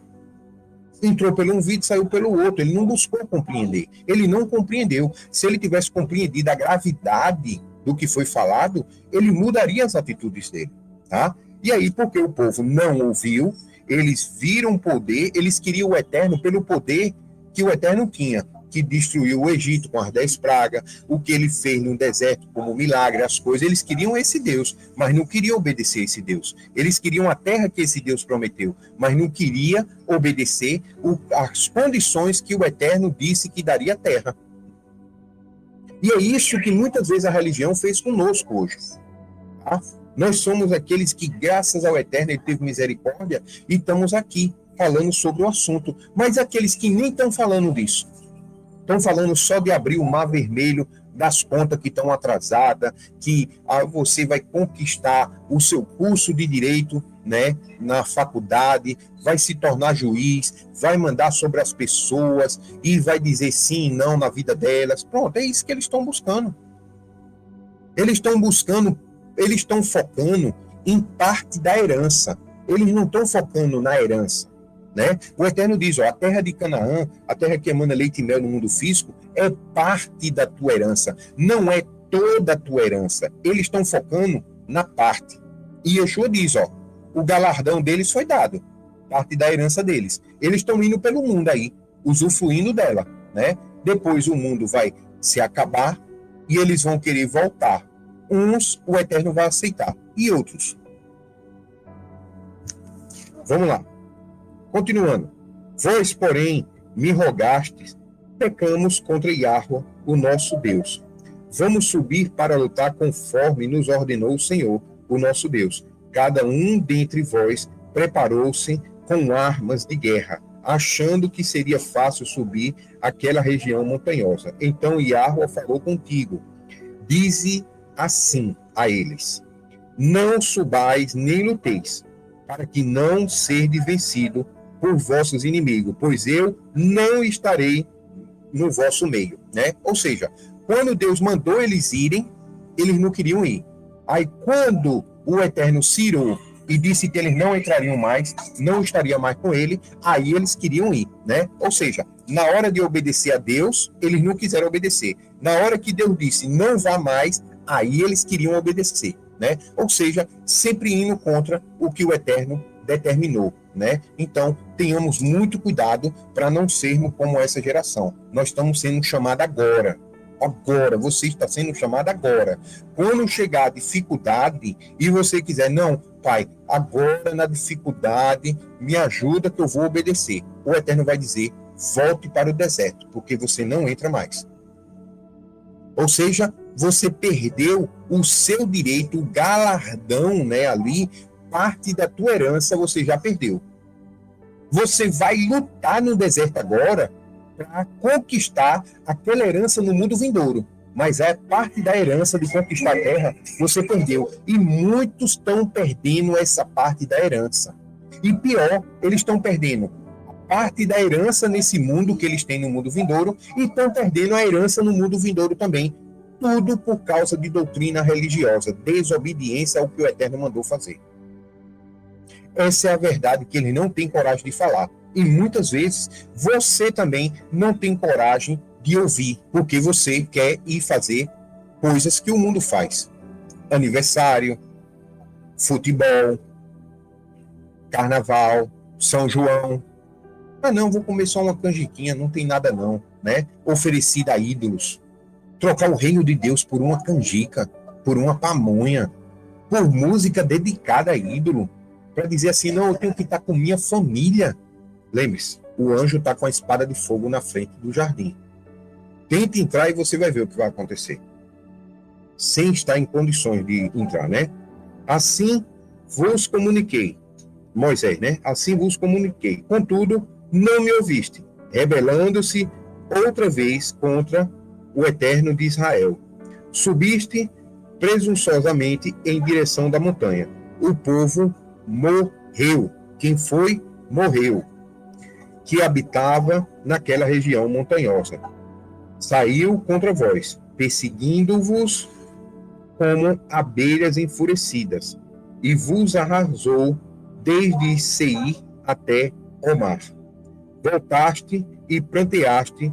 Entrou pelo um vídeo, saiu pelo outro. Ele não buscou compreender. Ele não compreendeu. Se ele tivesse compreendido a gravidade do que foi falado, ele mudaria as atitudes dele, tá? E aí, porque o povo não ouviu, eles viram poder, eles queriam o Eterno pelo poder que o Eterno tinha, que destruiu o Egito com as 10 pragas, o que ele fez no deserto como milagre, as coisas. Eles queriam esse Deus, mas não queriam obedecer esse Deus. Eles queriam a terra que esse Deus prometeu, mas não queria obedecer as condições que o Eterno disse que daria a terra. E é isso que muitas vezes a religião fez conosco hoje, tá? Nós somos aqueles que, graças ao Eterno, ele teve misericórdia e estamos aqui falando sobre o assunto. Mas aqueles que nem estão falando disso, estão falando só de abrir o mar vermelho das contas que estão atrasadas, que você vai conquistar o seu curso de direito, né, na faculdade, vai se tornar juiz, vai mandar sobre as pessoas e vai dizer sim e não na vida delas. Pronto, é isso que eles estão buscando. Eles estão focando em parte da herança. Eles não estão focando na herança, né? O Eterno diz, ó, a terra de Canaã, a terra que emana leite e mel no mundo físico, é parte da tua herança, não é toda a tua herança. Eles estão focando na parte. E Yeshua diz, ó, o galardão deles foi dado, parte da herança deles. Eles estão indo pelo mundo aí, usufruindo dela, né? Depois o mundo vai se acabar e eles vão querer voltar. Uns o Eterno vai aceitar, e outros Vamos lá. Continuando. Vós, porém, me rogastes, pecamos contra Yahweh, o nosso Deus. Vamos subir para lutar conforme nos ordenou o Senhor, o nosso Deus. Cada um dentre vós preparou-se com armas de guerra, achando que seria fácil subir aquela região montanhosa. Então Yahweh falou contigo. Dize assim a eles: não subais nem luteis, para que não sede vencido por vossos inimigos, pois eu não estarei no vosso meio, né? Ou seja, quando Deus mandou eles irem, eles não queriam ir. Aí quando o Eterno se irou e disse que eles não entrariam mais, não estaria mais com ele, aí eles queriam ir, né? Ou seja, na hora de obedecer a Deus, eles não quiseram obedecer. Na hora que Deus disse não vá mais, aí eles queriam obedecer, né? Ou seja, sempre indo contra o que o Eterno determinou, né? Então, tenhamos muito cuidado para não sermos como essa geração. Nós estamos sendo chamados agora. Agora, você está sendo chamado agora. Quando chegar a dificuldade e você quiser, não, pai, agora na dificuldade, me ajuda que eu vou obedecer. O Eterno vai dizer, volte para o deserto, porque você não entra mais. Ou seja, você perdeu o seu direito, o galardão, né, ali, parte da tua herança você já perdeu. Você vai lutar no deserto agora para conquistar aquela herança no mundo vindouro. Mas é parte da herança de conquistar a terra, você perdeu. E muitos estão perdendo essa parte da herança. E pior, eles estão perdendo a parte da herança nesse mundo que eles têm no mundo vindouro e estão perdendo a herança no mundo vindouro também. Tudo por causa de doutrina religiosa, desobediência ao que o Eterno mandou fazer. Essa é a verdade que ele não tem coragem de falar. E muitas vezes você também não tem coragem de ouvir, porque você quer ir fazer coisas que o mundo faz. Aniversário, futebol, carnaval, São João. Ah não, vou comer só uma canjiquinha, não tem nada não, né? Oferecida a ídolos. Trocar o reino de Deus por uma canjica, por uma pamonha, por música dedicada a ídolo. Para dizer assim, não, eu tenho que estar com minha família. Lembre-se, o anjo está com a espada de fogo na frente do jardim. Tente entrar e você vai ver o que vai acontecer. Sem estar em condições de entrar, né? Assim vos comuniquei. Moisés, né? Assim vos comuniquei. Contudo, não me ouviste, rebelando-se outra vez contra o Eterno de Israel. Subiste presunçosamente em direção da montanha. O povo morreu. Quem foi? Morreu. Que habitava naquela região montanhosa. Saiu contra vós, perseguindo-vos como abelhas enfurecidas, e vos arrasou desde Seir até Omar. Voltaste e pranteaste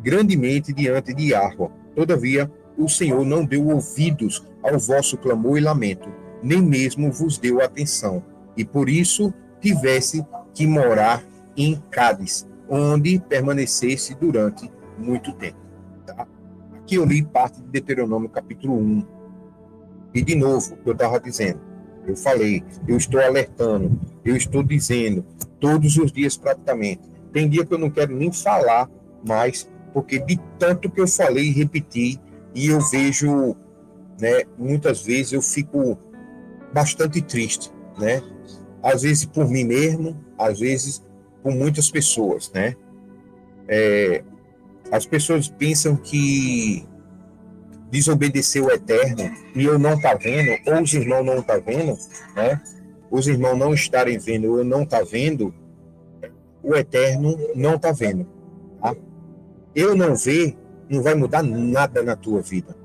grandemente diante de Yahweh. Todavia, o Senhor não deu ouvidos ao vosso clamor e lamento, nem mesmo vos deu atenção, e por isso tivesse que morar em Cádiz, onde permanecesse durante muito tempo. Tá? Aqui eu li parte de Deuteronômio capítulo 1. E de novo, eu estava dizendo, eu falei, eu estou alertando, eu estou dizendo, todos os dias praticamente. Tem dia que eu não quero nem falar mais, porque de tanto que eu falei e repeti, e eu vejo, né, muitas vezes eu fico bastante triste, né? Às vezes por mim mesmo, às vezes por muitas pessoas, né? As pessoas pensam que desobedecer o Eterno e eu não tá vendo, ou os irmãos não tá vendo, né? Os irmãos não estarem vendo ou eu não tá vendo, o Eterno não tá vendo, tá? Eu não ver, não vai mudar nada na tua vida.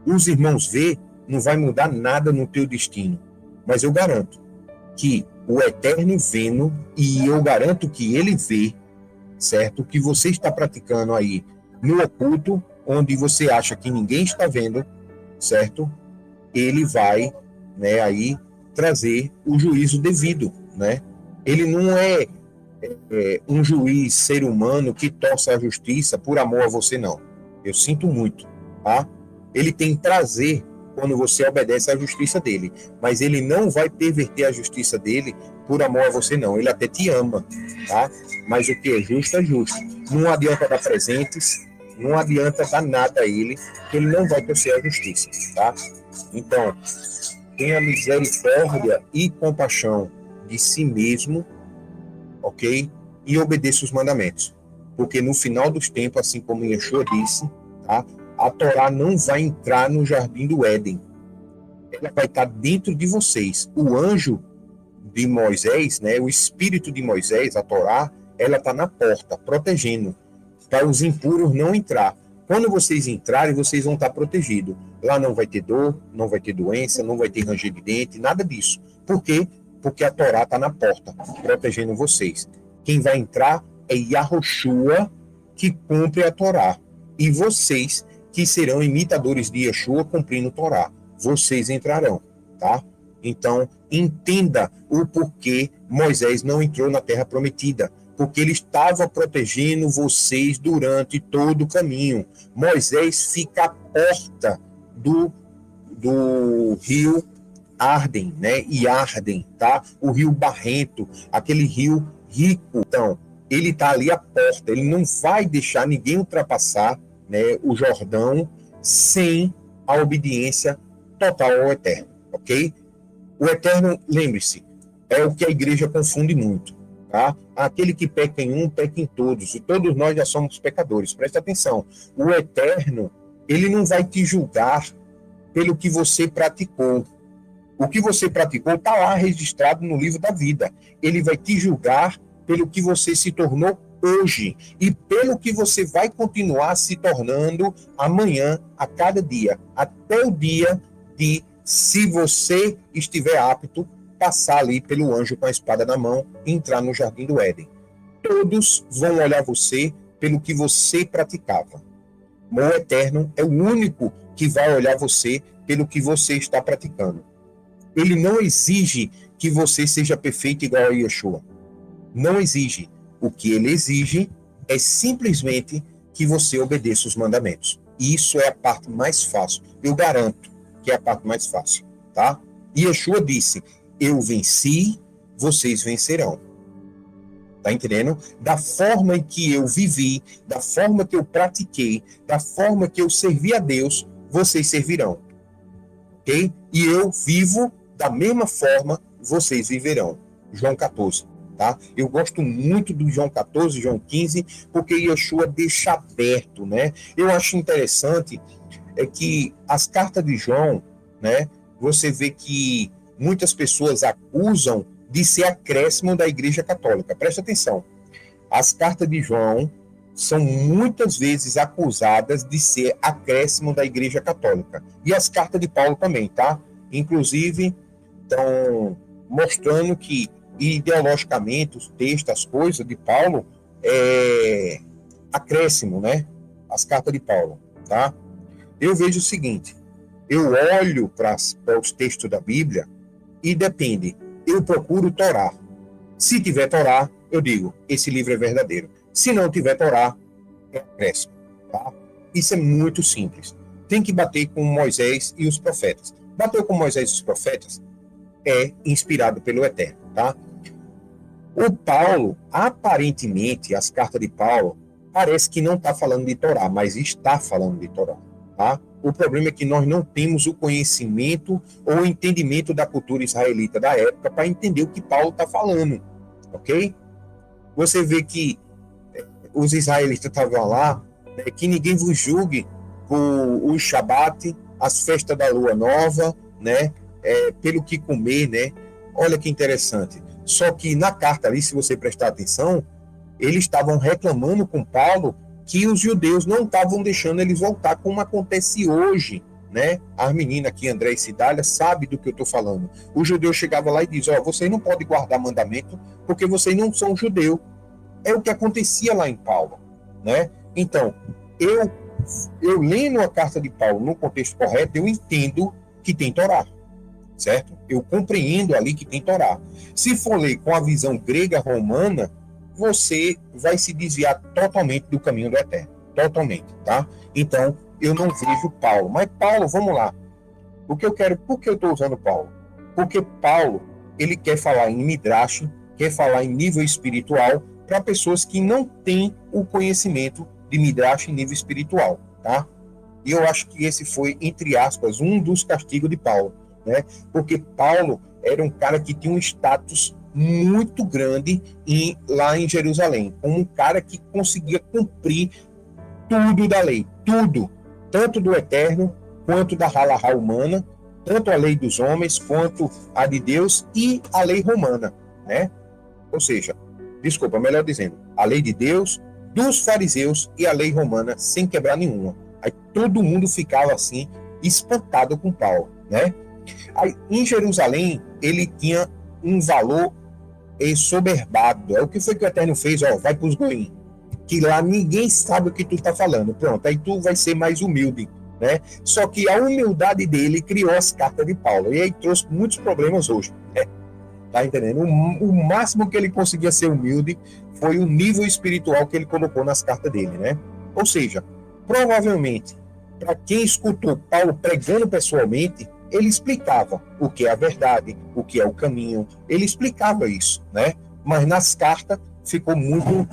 Os irmãos ver, não vai mudar nada no teu destino. Mas eu garanto que o Eterno vendo, e eu garanto que ele vê, certo? O que você está praticando aí no oculto, onde você acha que ninguém está vendo, certo? Ele vai, né, aí trazer o juízo devido, né? Ele não é um juiz ser humano que torce a justiça por amor a você, não. Eu sinto muito, tá? Ele tem prazer quando você obedece à justiça dele. Mas ele não vai perverter a justiça dele por amor a você, não. Ele até te ama, tá? Mas o que é justo é justo. Não adianta dar presentes, não adianta dar nada a ele, que ele não vai torcer a justiça, tá? Então, tenha misericórdia e compaixão de si mesmo, ok? E obedeça os mandamentos. Porque no final dos tempos, assim como Yeshua disse, tá? A Torá não vai entrar no jardim do Éden. Ela vai estar dentro de vocês. O anjo de Moisés, né? O espírito de Moisés, a Torá, ela está na porta, protegendo, para os impuros não entrar. Quando vocês entrarem, vocês vão estar protegidos. Lá não vai ter dor, não vai ter doença, não vai ter ranger de dente, nada disso. Por quê? Porque a Torá está na porta, protegendo vocês. Quem vai entrar é Yahushua, que cumpre a Torá. E vocês, que serão imitadores de Yeshua, cumprindo a Torá. Vocês entrarão, tá? Então, entenda o porquê Moisés não entrou na Terra Prometida. Porque ele estava protegendo vocês durante todo o caminho. Moisés fica à porta do rio Arden, né? E Arden, tá? O rio barrento, aquele rio rico. Então, ele está ali à porta. Ele não vai deixar ninguém ultrapassar, né, o Jordão sem a obediência total ao Eterno, ok? O Eterno, lembre-se, é o que a igreja confunde muito. Tá? Aquele que peca em um, peca em todos. E todos nós já somos pecadores. Presta atenção. O Eterno, ele não vai te julgar pelo que você praticou. O que você praticou está lá registrado no livro da vida. Ele vai te julgar pelo que você se tornou hoje e pelo que você vai continuar se tornando amanhã, a cada dia, até o dia de, se você estiver apto, passar ali pelo anjo com a espada na mão e entrar no jardim do Éden. Todos vão olhar você pelo que você praticava. O Eterno é o único que vai olhar você pelo que você está praticando. Ele não exige que você seja perfeito igual a Yeshua. Não exige. O que ele exige é simplesmente que você obedeça os mandamentos. E isso é a parte mais fácil. Eu garanto que é a parte mais fácil, tá? E Yeshua disse: eu venci, vocês vencerão. Tá entendendo? Da forma em que eu vivi, da forma que eu pratiquei, da forma que eu servi a Deus, vocês servirão. Ok? E eu vivo da mesma forma, vocês viverão. João 14. Tá? Eu gosto muito do João 14, João 15, porque Yeshua deixa aberto, né? Eu acho interessante é que as cartas de João, né? Você vê que muitas pessoas acusam de ser acréscimo da Igreja Católica. Presta atenção. As cartas de João são muitas vezes acusadas de ser acréscimo da Igreja Católica. E as cartas de Paulo também, tá? Inclusive, estão mostrando que, ideologicamente, os textos, as coisas de Paulo, é acréscimo, né? As cartas de Paulo, tá? Eu vejo o seguinte, eu olho para os textos da Bíblia e depende, eu procuro Torá. Se tiver Torá, eu digo, esse livro é verdadeiro. Se não tiver Torá, é acréscimo, tá? Isso é muito simples. Tem que bater com Moisés e os profetas. Bateu com Moisés e os profetas, é inspirado pelo Eterno, tá? O Paulo, aparentemente, as cartas de Paulo, parece que não está falando de Torá, mas está falando de Torá, tá? O problema é que nós não temos o conhecimento ou o entendimento da cultura israelita da época para entender o que Paulo está falando, ok? Você vê que os israelitas estavam lá, que ninguém vos julgue por o Shabat, as festas da lua nova, né? Pelo que comer, né? Olha que interessante. Só que na carta ali, se você prestar atenção, eles estavam reclamando com Paulo que os judeus não estavam deixando eles voltar, como acontece hoje, né? As meninas aqui, André e Cidália, sabem do que eu estou falando. O judeu chegava lá e diz, vocês não podem guardar mandamento porque vocês não são judeu. É o que acontecia lá em Paulo, né? Então, eu lendo a carta de Paulo no contexto correto, eu entendo que tem Torá, certo? Eu compreendo ali que tem Torá. Se for ler com a visão grega romana, você vai se desviar totalmente do caminho do Eterno. Totalmente, tá? Então, eu não vejo Paulo. Mas Paulo, vamos lá. por que eu estou usando Paulo? Porque Paulo, ele quer falar em midrash, quer falar em nível espiritual para pessoas que não têm o conhecimento de midrash em nível espiritual, tá? E eu acho que esse foi, entre aspas, um dos castigos de Paulo, né? Porque Paulo era um cara que tinha um status muito grande lá em Jerusalém, como um cara que conseguia cumprir tudo da lei, tudo, tanto do eterno, quanto da halahá humana, tanto a lei dos homens, quanto a de Deus e a lei romana, né? Ou seja, desculpa, melhor dizendo, a lei de Deus, dos fariseus e a lei romana, sem quebrar nenhuma. Aí todo mundo ficava assim, espantado com Paulo, né? Aí, em Jerusalém, ele tinha um valor soberbado. É o que foi que o Eterno fez? Ó, vai para os goim, que lá ninguém sabe o que tu está falando. Pronto, aí tu vai ser mais humilde, né? Só que a humildade dele criou as cartas de Paulo, e aí trouxe muitos problemas hoje, né? Tá entendendo? O máximo que ele conseguia ser humilde foi o nível espiritual que ele colocou nas cartas dele, né? Ou seja, provavelmente, para quem escutou Paulo pregando pessoalmente, ele explicava o que é a verdade, o que é o caminho, ele explicava isso, né? Mas nas cartas ficou muito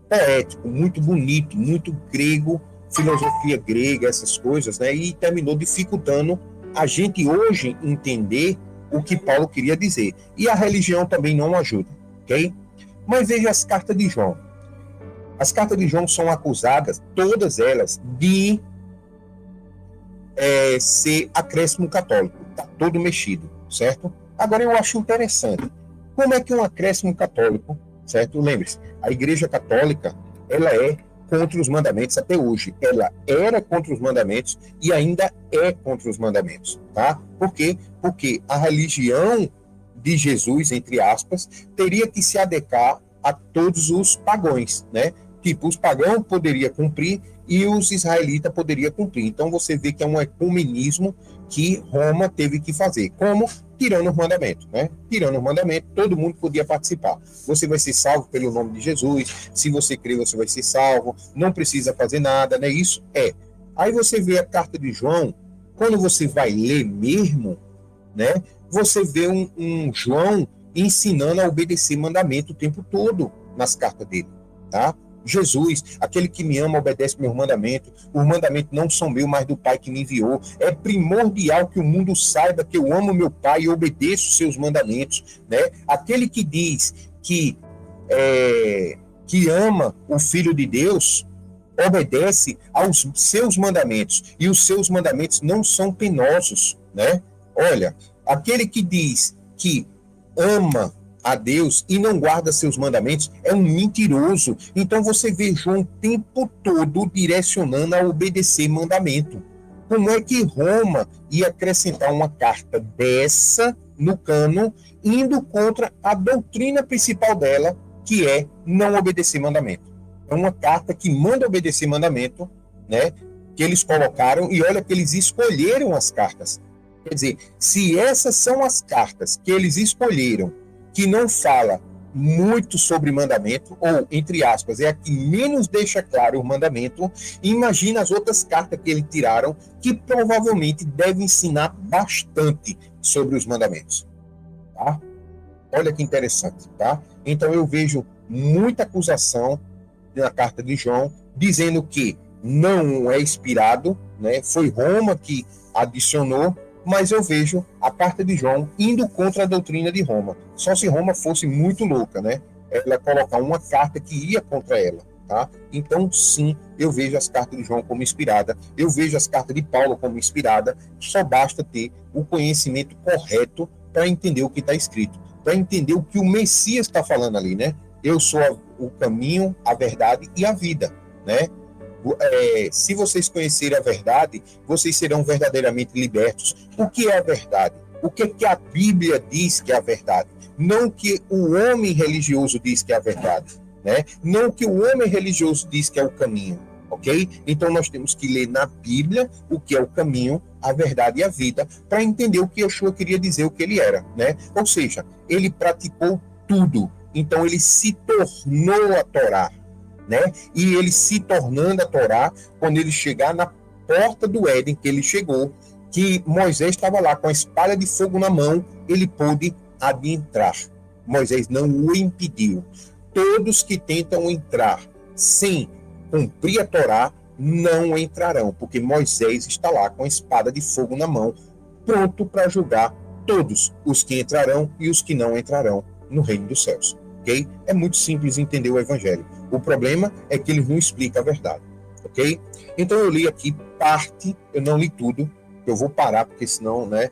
poético, muito bonito, muito grego, filosofia grega, essas coisas, né? E terminou dificultando a gente hoje entender o que Paulo queria dizer. E a religião também não ajuda, ok? Mas veja as cartas de João. As cartas de João são acusadas, todas elas, de ser acréscimo católico. Está todo mexido, certo? Agora eu acho interessante. Como é que um acréscimo católico, certo? Lembre-se, a Igreja Católica, ela é contra os mandamentos até hoje. Ela era contra os mandamentos e ainda é contra os mandamentos, tá? Por quê? Porque a religião de Jesus, entre aspas, teria que se adequar a todos os pagãos, né? Tipo, os pagãos poderiam cumprir e os israelitas poderiam cumprir. Então você vê que é um ecumenismo que Roma teve que fazer. Como? Tirando os mandamentos, né? Tirando os mandamentos, todo mundo podia participar. Você vai ser salvo pelo nome de Jesus, se você crer, você vai ser salvo, não precisa fazer nada, né? Isso é. Aí você vê a carta de João, quando você vai ler mesmo, né? Você vê um João ensinando a obedecer mandamento o tempo todo nas cartas dele, tá? Jesus, aquele que me ama, obedece meus mandamentos. Os mandamentos não são meus, mas do Pai que me enviou. É primordial que o mundo saiba que eu amo meu Pai e obedeço seus mandamentos, né? Aquele que diz que ama o Filho de Deus, obedece aos seus mandamentos. E os seus mandamentos não são penosos, né? Olha, aquele que diz que ama a Deus e não guarda seus mandamentos é um mentiroso. Então você vê João o tempo todo direcionando a obedecer mandamento. Como é que Roma ia acrescentar uma carta dessa no cânon, indo contra a doutrina principal dela, que é não obedecer mandamento? É uma carta que manda obedecer mandamento, né? Que eles colocaram, e olha que eles escolheram as cartas. Quer dizer, se essas são as cartas que eles escolheram, que não fala muito sobre mandamento, ou, entre aspas, é a que menos deixa claro o mandamento, imagina as outras cartas que eles tiraram, que provavelmente devem ensinar bastante sobre os mandamentos. Tá? Olha que interessante, tá? Então eu vejo muita acusação na carta de João, dizendo que não é inspirado, né? Foi Roma que adicionou, mas eu vejo a carta de João indo contra a doutrina de Roma. Só se Roma fosse muito louca, né? Ela colocar uma carta que ia contra ela, tá? Então, sim, eu vejo as cartas de João como inspirada, eu vejo as cartas de Paulo como inspirada, só basta ter o conhecimento correto para entender o que está escrito, para entender o que o Messias está falando ali, né? Eu sou o caminho, a verdade e a vida, né? Se vocês conhecerem a verdade, vocês serão verdadeiramente libertos. O que é a verdade? O que é que a Bíblia diz que é a verdade? Não o que o homem religioso diz que é a verdade, né? Não o que o homem religioso diz que é o caminho, ok? Então nós temos que ler na Bíblia o que é o caminho, a verdade e a vida, para entender o que Yeshua queria dizer, o que ele era, né? Ou seja, ele praticou tudo, então ele se tornou a Torá, né? E ele se tornando a Torá, quando ele chegar na porta do Éden, que ele chegou, que Moisés estava lá com a espada de fogo na mão, ele pôde adentrar. Moisés não o impediu. Todos que tentam entrar sem cumprir a Torá não entrarão, porque Moisés está lá com a espada de fogo na mão, pronto para julgar todos os que entrarão e os que não entrarão no reino dos céus. Ok? É muito simples entender o evangelho. O problema é que ele não explica a verdade. Ok? Então eu li aqui parte, eu não li tudo, eu vou parar, porque senão, né,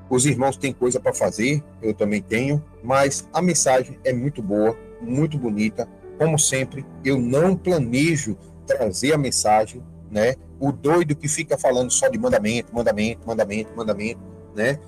os irmãos têm coisa para fazer, eu também tenho, mas a mensagem é muito boa, muito bonita. Como sempre, eu não planejo trazer a mensagem, né? O doido que fica falando só de mandamento, né?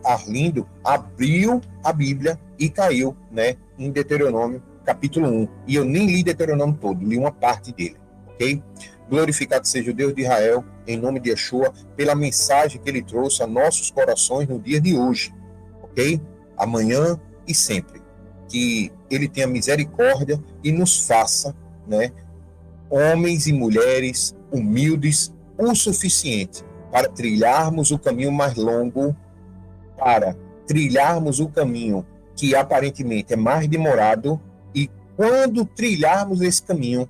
Arlindo abriu a Bíblia e caiu, né, em Deuteronômio, capítulo 1. E eu nem li Deuteronômio todo, li uma parte dele, ok? Glorificado seja o Deus de Israel, em nome de Yeshua, pela mensagem que ele trouxe a nossos corações no dia de hoje, ok? Amanhã e sempre. Que ele tenha misericórdia e nos faça, né, homens e mulheres humildes o suficiente para trilharmos o caminho mais longo, para trilharmos o caminho que aparentemente é mais demorado, e quando trilharmos esse caminho,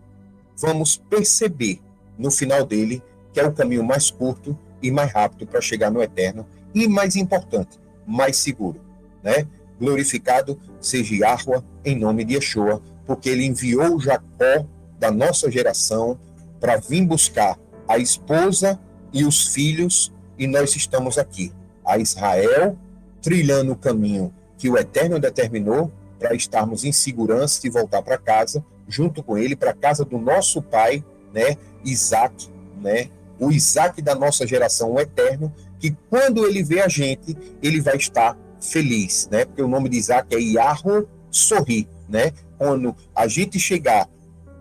vamos perceber no final dele que é o caminho mais curto e mais rápido para chegar no eterno, e mais importante, mais seguro, né? Glorificado seja Yahweh em nome de Yeshua, porque ele enviou Jacó da nossa geração para vir buscar a esposa e os filhos, e nós estamos aqui, a Israel, trilhando o caminho que o Eterno determinou para estarmos em segurança e voltar para casa, junto com ele, para a casa do nosso pai, né, Isaac, né, o Isaac da nossa geração, o Eterno, que quando ele vê a gente, ele vai estar feliz, né, porque o nome de Isaac é Yahweh, sorri, né, quando a gente chegar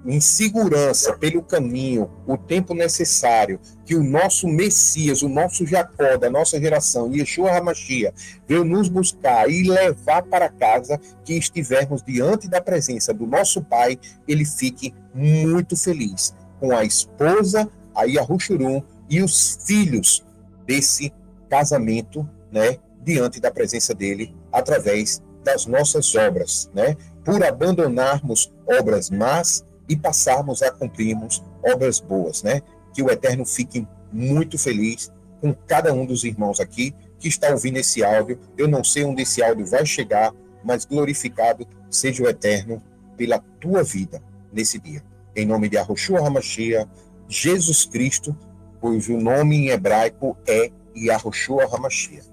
em segurança pelo caminho, o tempo necessário, que o nosso Messias, o nosso Jacó da nossa geração, Yeshua HaMashiach, veio nos buscar e levar para casa, que estivermos diante da presença do nosso Pai, ele fique muito feliz com a esposa, a Yahushurun, e os filhos desse casamento, né, diante da presença dele, através das nossas obras, né, por abandonarmos obras más e passarmos a cumprirmos obras boas, né? Que o Eterno fique muito feliz com cada um dos irmãos aqui que está ouvindo esse áudio. Eu não sei onde esse áudio vai chegar, mas glorificado seja o Eterno pela tua vida nesse dia. Em nome de Yahushua HaMashiach, Jesus Cristo, cujo nome em hebraico é Yahushua HaMashiach.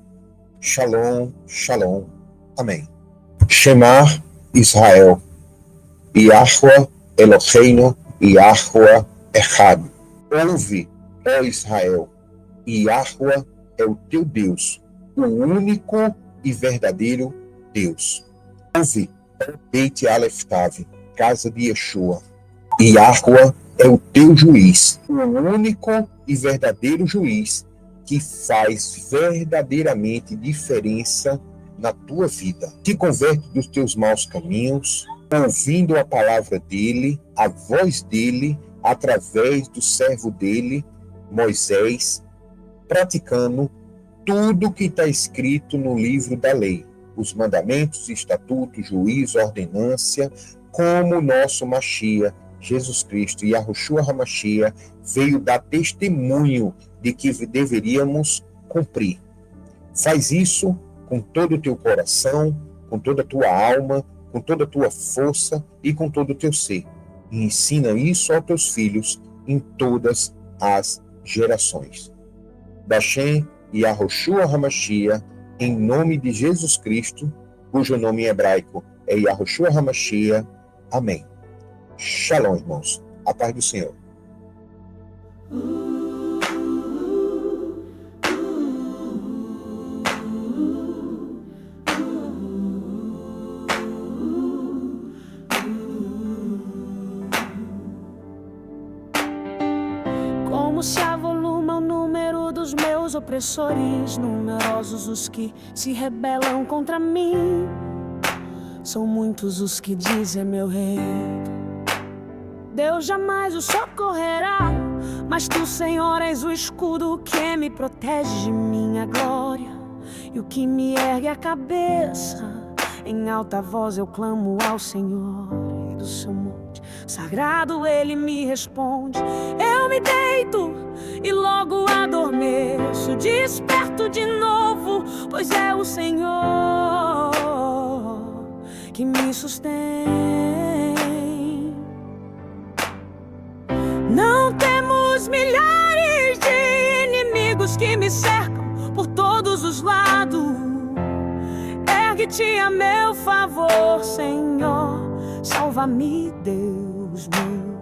Shalom, shalom. Amém. Shemar Israel. Yahweh Eloheinu, Yahweh Echad. Ouve, ó Israel, Yahweh é o teu Deus, o único e verdadeiro Deus. Ouve, ó Beit Aleph Tav, casa de Yeshua. Yahweh é o teu juiz, o único e verdadeiro juiz que faz verdadeiramente diferença na tua vida. Te converte dos teus maus caminhos, ouvindo a palavra dele, a voz dele, através do servo dele, Moisés, praticando tudo que está escrito no livro da lei, os mandamentos, estatutos, juízo, ordenância, como o nosso Mashiach, Jesus Cristo, e Yahushua HaMashiach, veio dar testemunho de que deveríamos cumprir. Faz isso com todo o teu coração, com toda a tua alma, com toda a tua força e com todo o teu ser. E ensina isso aos teus filhos em todas as gerações. Bashem e Yahushua HaMashiach, em nome de Jesus Cristo, cujo nome em hebraico é Yahushua HaMashiach. Amém. Shalom, irmãos. A paz do Senhor. Como se avoluma o número dos meus opressores, numerosos os que se rebelam contra mim. São muitos os que dizem meu rei, Deus jamais o socorrerá, mas Mas tu, Senhor, és o escudo que me protege de minha glória e o que me ergue a cabeça. Em alta voz eu clamo ao Senhor, e do seu monte sagrado ele me responde. Eu me deito e logo adormeço, desperto de novo, pois é o Senhor que me sustém. Não temos milhares de inimigos que me cercam por todos os lados. Ergue-te a meu favor, Senhor, salva-me, Deus meu.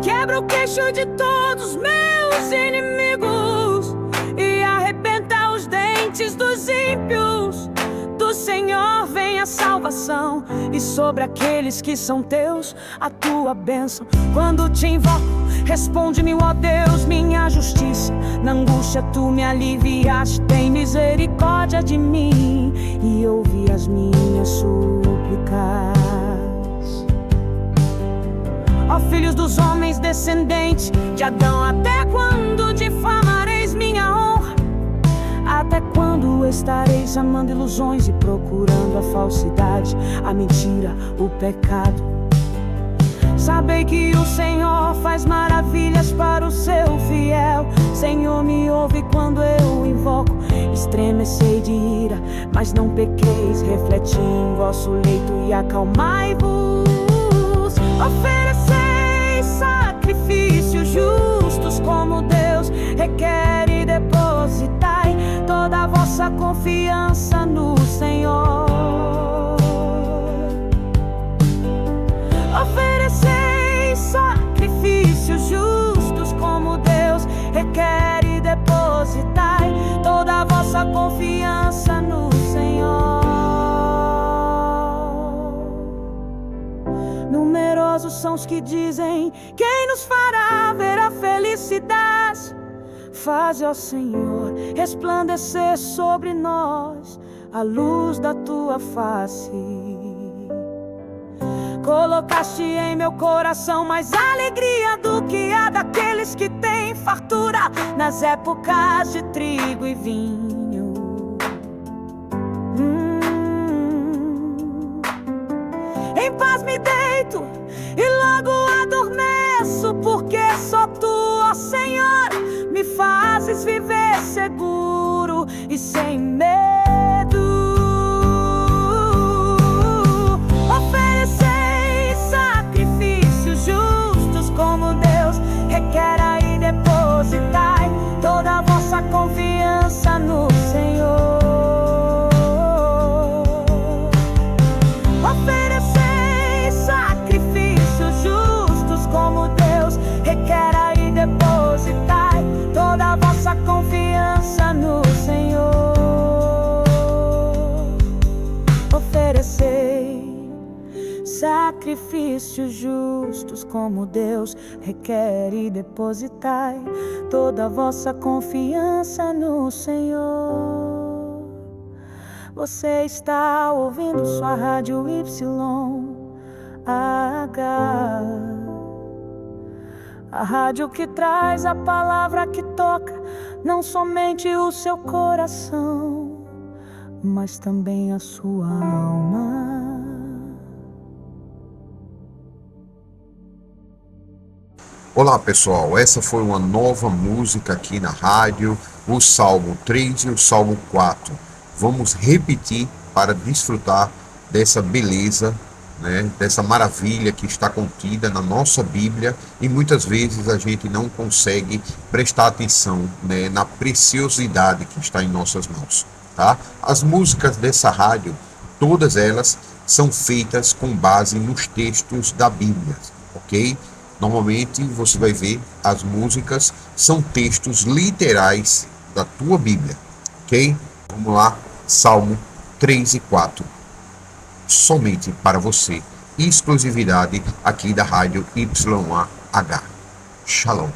Quebra o queixo de todos meus inimigos e arrebenta os dentes dos ímpios. Do Senhor vem a salvação, e sobre aqueles que são teus a tua bênção. Quando te invoco, responde-me, ó Deus, minha justiça. Na angústia tu me aliviaste, tem misericórdia de mim e ouve as minhas súplicas. Ó filhos dos homens, descendentes de Adão, até quando difamareis minha honra? Até quando estareis amando ilusões e procurando a falsidade, a mentira, o pecado? Sabei que o Senhor faz maravilhas para o seu fiel. Senhor, me ouve quando eu invoco. Estremecei de ira, mas não pequeis. Refleti em vosso leito e acalmai-vos. Ofereceis sacrifícios justos como Deus requer e depositai toda a vossa confiança no Senhor. Ofereceis sacrifícios justos como Deus requer e depositai toda a vossa confiança no Senhor. Numerosos são os que dizem: quem nos fará ver a felicidade? Faze, ó Senhor, resplandecer sobre nós a luz da tua face. Colocaste em meu coração mais alegria do que a daqueles que têm fartura nas épocas de trigo e vinho. Em paz me deito e logo adormeço, porque só tu, ó Senhor, me fazes viver seguro e sem medo. Ofereceis sacrifícios justos como Deus requer e depositai toda a vossa confiança no Senhor. Ofereceis sacrifícios justos como Deus requer e depositai toda a vossa confiança no Senhor. Oferecei sacrifícios justos como Deus requer e depositai toda a vossa confiança no Senhor. Você está ouvindo sua rádio YH, a rádio que traz a palavra que toca não somente o seu coração, mas também a sua alma. Olá pessoal, essa foi uma nova música aqui na rádio, o Salmo 3 e o Salmo 4. Vamos repetir para desfrutar dessa beleza, né, dessa maravilha que está contida na nossa Bíblia, e muitas vezes a gente não consegue prestar atenção, né, na preciosidade que está em nossas mãos. Tá? As músicas dessa rádio, todas elas são feitas com base nos textos da Bíblia, ok? Normalmente você vai ver as músicas são textos literais da tua Bíblia, ok? Vamos lá, Salmo 3 e 4. Somente para você, exclusividade aqui da rádio YH. Shalom.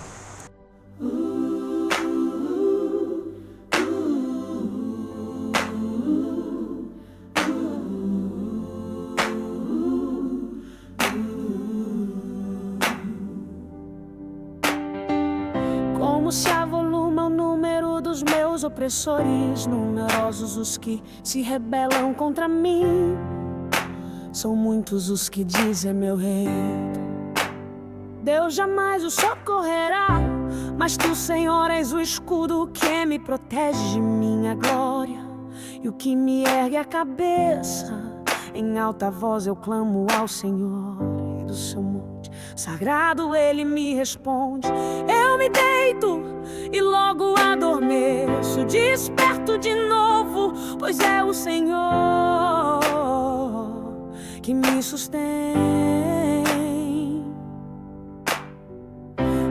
como se avoluma o número dos meus opressores. Numerosos os que se rebelam contra mim, são muitos os que dizem meu rei. Deus jamais o socorrerá, mas tu, Senhor, és o escudo que me protege de minha glória e o que me ergue a cabeça. Em alta voz eu clamo ao Senhor, e do seu monte sagrado ele me responde. Eu me deito e logo adormeço, desperto de novo, pois é o Senhor que me sustém.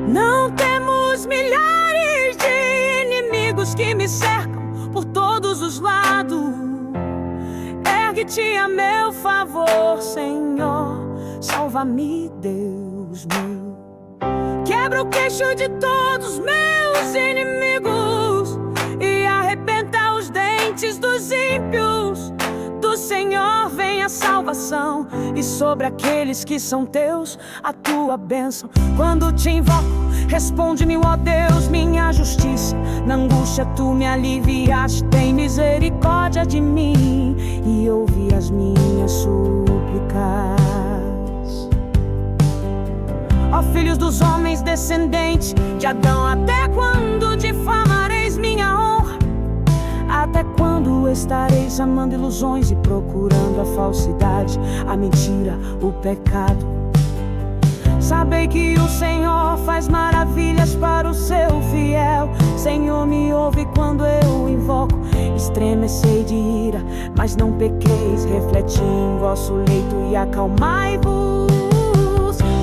Não temos milhares de inimigos que me cercam por todos os lados. Ergue-te a meu favor, Senhor, salva-me, Deus meu. Quebra o queixo de todos meus inimigos e arrebenta os dentes dos ímpios. Do Senhor vem a salvação, e sobre aqueles que são teus a tua bênção. Quando te invoco, responde-me, ó Deus, minha justiça. Na angústia tu me aliviaste, tem misericórdia de mim e ouve as minhas súplicas. Ó filhos dos homens, descendentes de Adão, até quando difamareis minha honra? Até quando estareis amando ilusões e procurando a falsidade, a mentira, o pecado? Sabei que o Senhor faz maravilhas para o seu fiel. Senhor, me ouve quando eu invoco. Estremecei de ira, mas não pequeis. Refleti em vosso leito e acalmai-vos.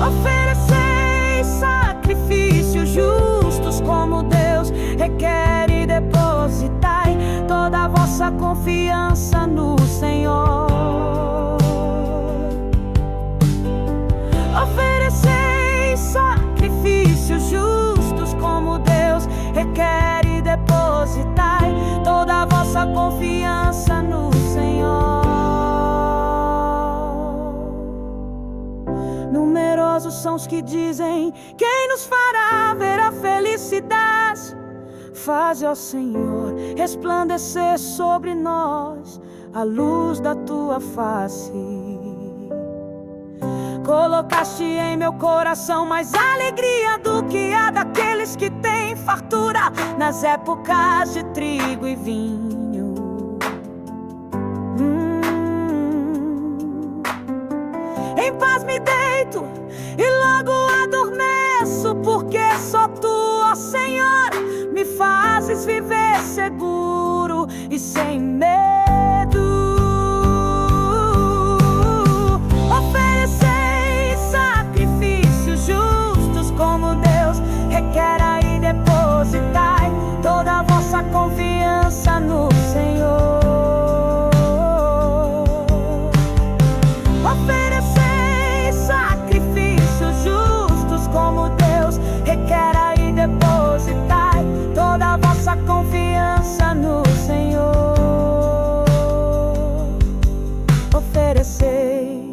Ofereceis sacrifícios justos como Deus requer e depositai toda a vossa confiança no Senhor. Ofereceis sacrifícios justos como Deus requer e depositai toda a vossa confiança no Senhor. Numerosos são os que dizem: quem nos fará ver a felicidade? Faze, ó Senhor, resplandecer sobre nós a luz da tua face. Colocaste em meu coração mais alegria do que a daqueles que têm fartura nas épocas de trigo e vinho. Em paz me deito e logo adormeço, porque só tu, ó Senhor, me fazes viver seguro e sem medo. Ofereceis sacrifícios justos como Deus requer e depositai toda a vossa confiança no Senhor. Ofereceis sacrifícios justos como Deus requer e depositai toda a vossa confiança no Senhor. Oferecei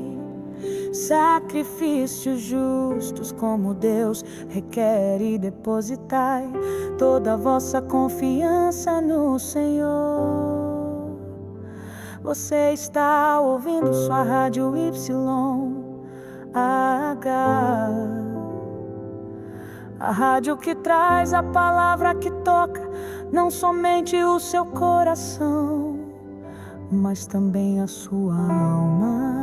sacrifícios justos como Deus requer e depositai toda a vossa confiança no Senhor. Você está ouvindo sua rádio YH, a rádio que traz a palavra que toca não somente o seu coração, mas também a sua alma.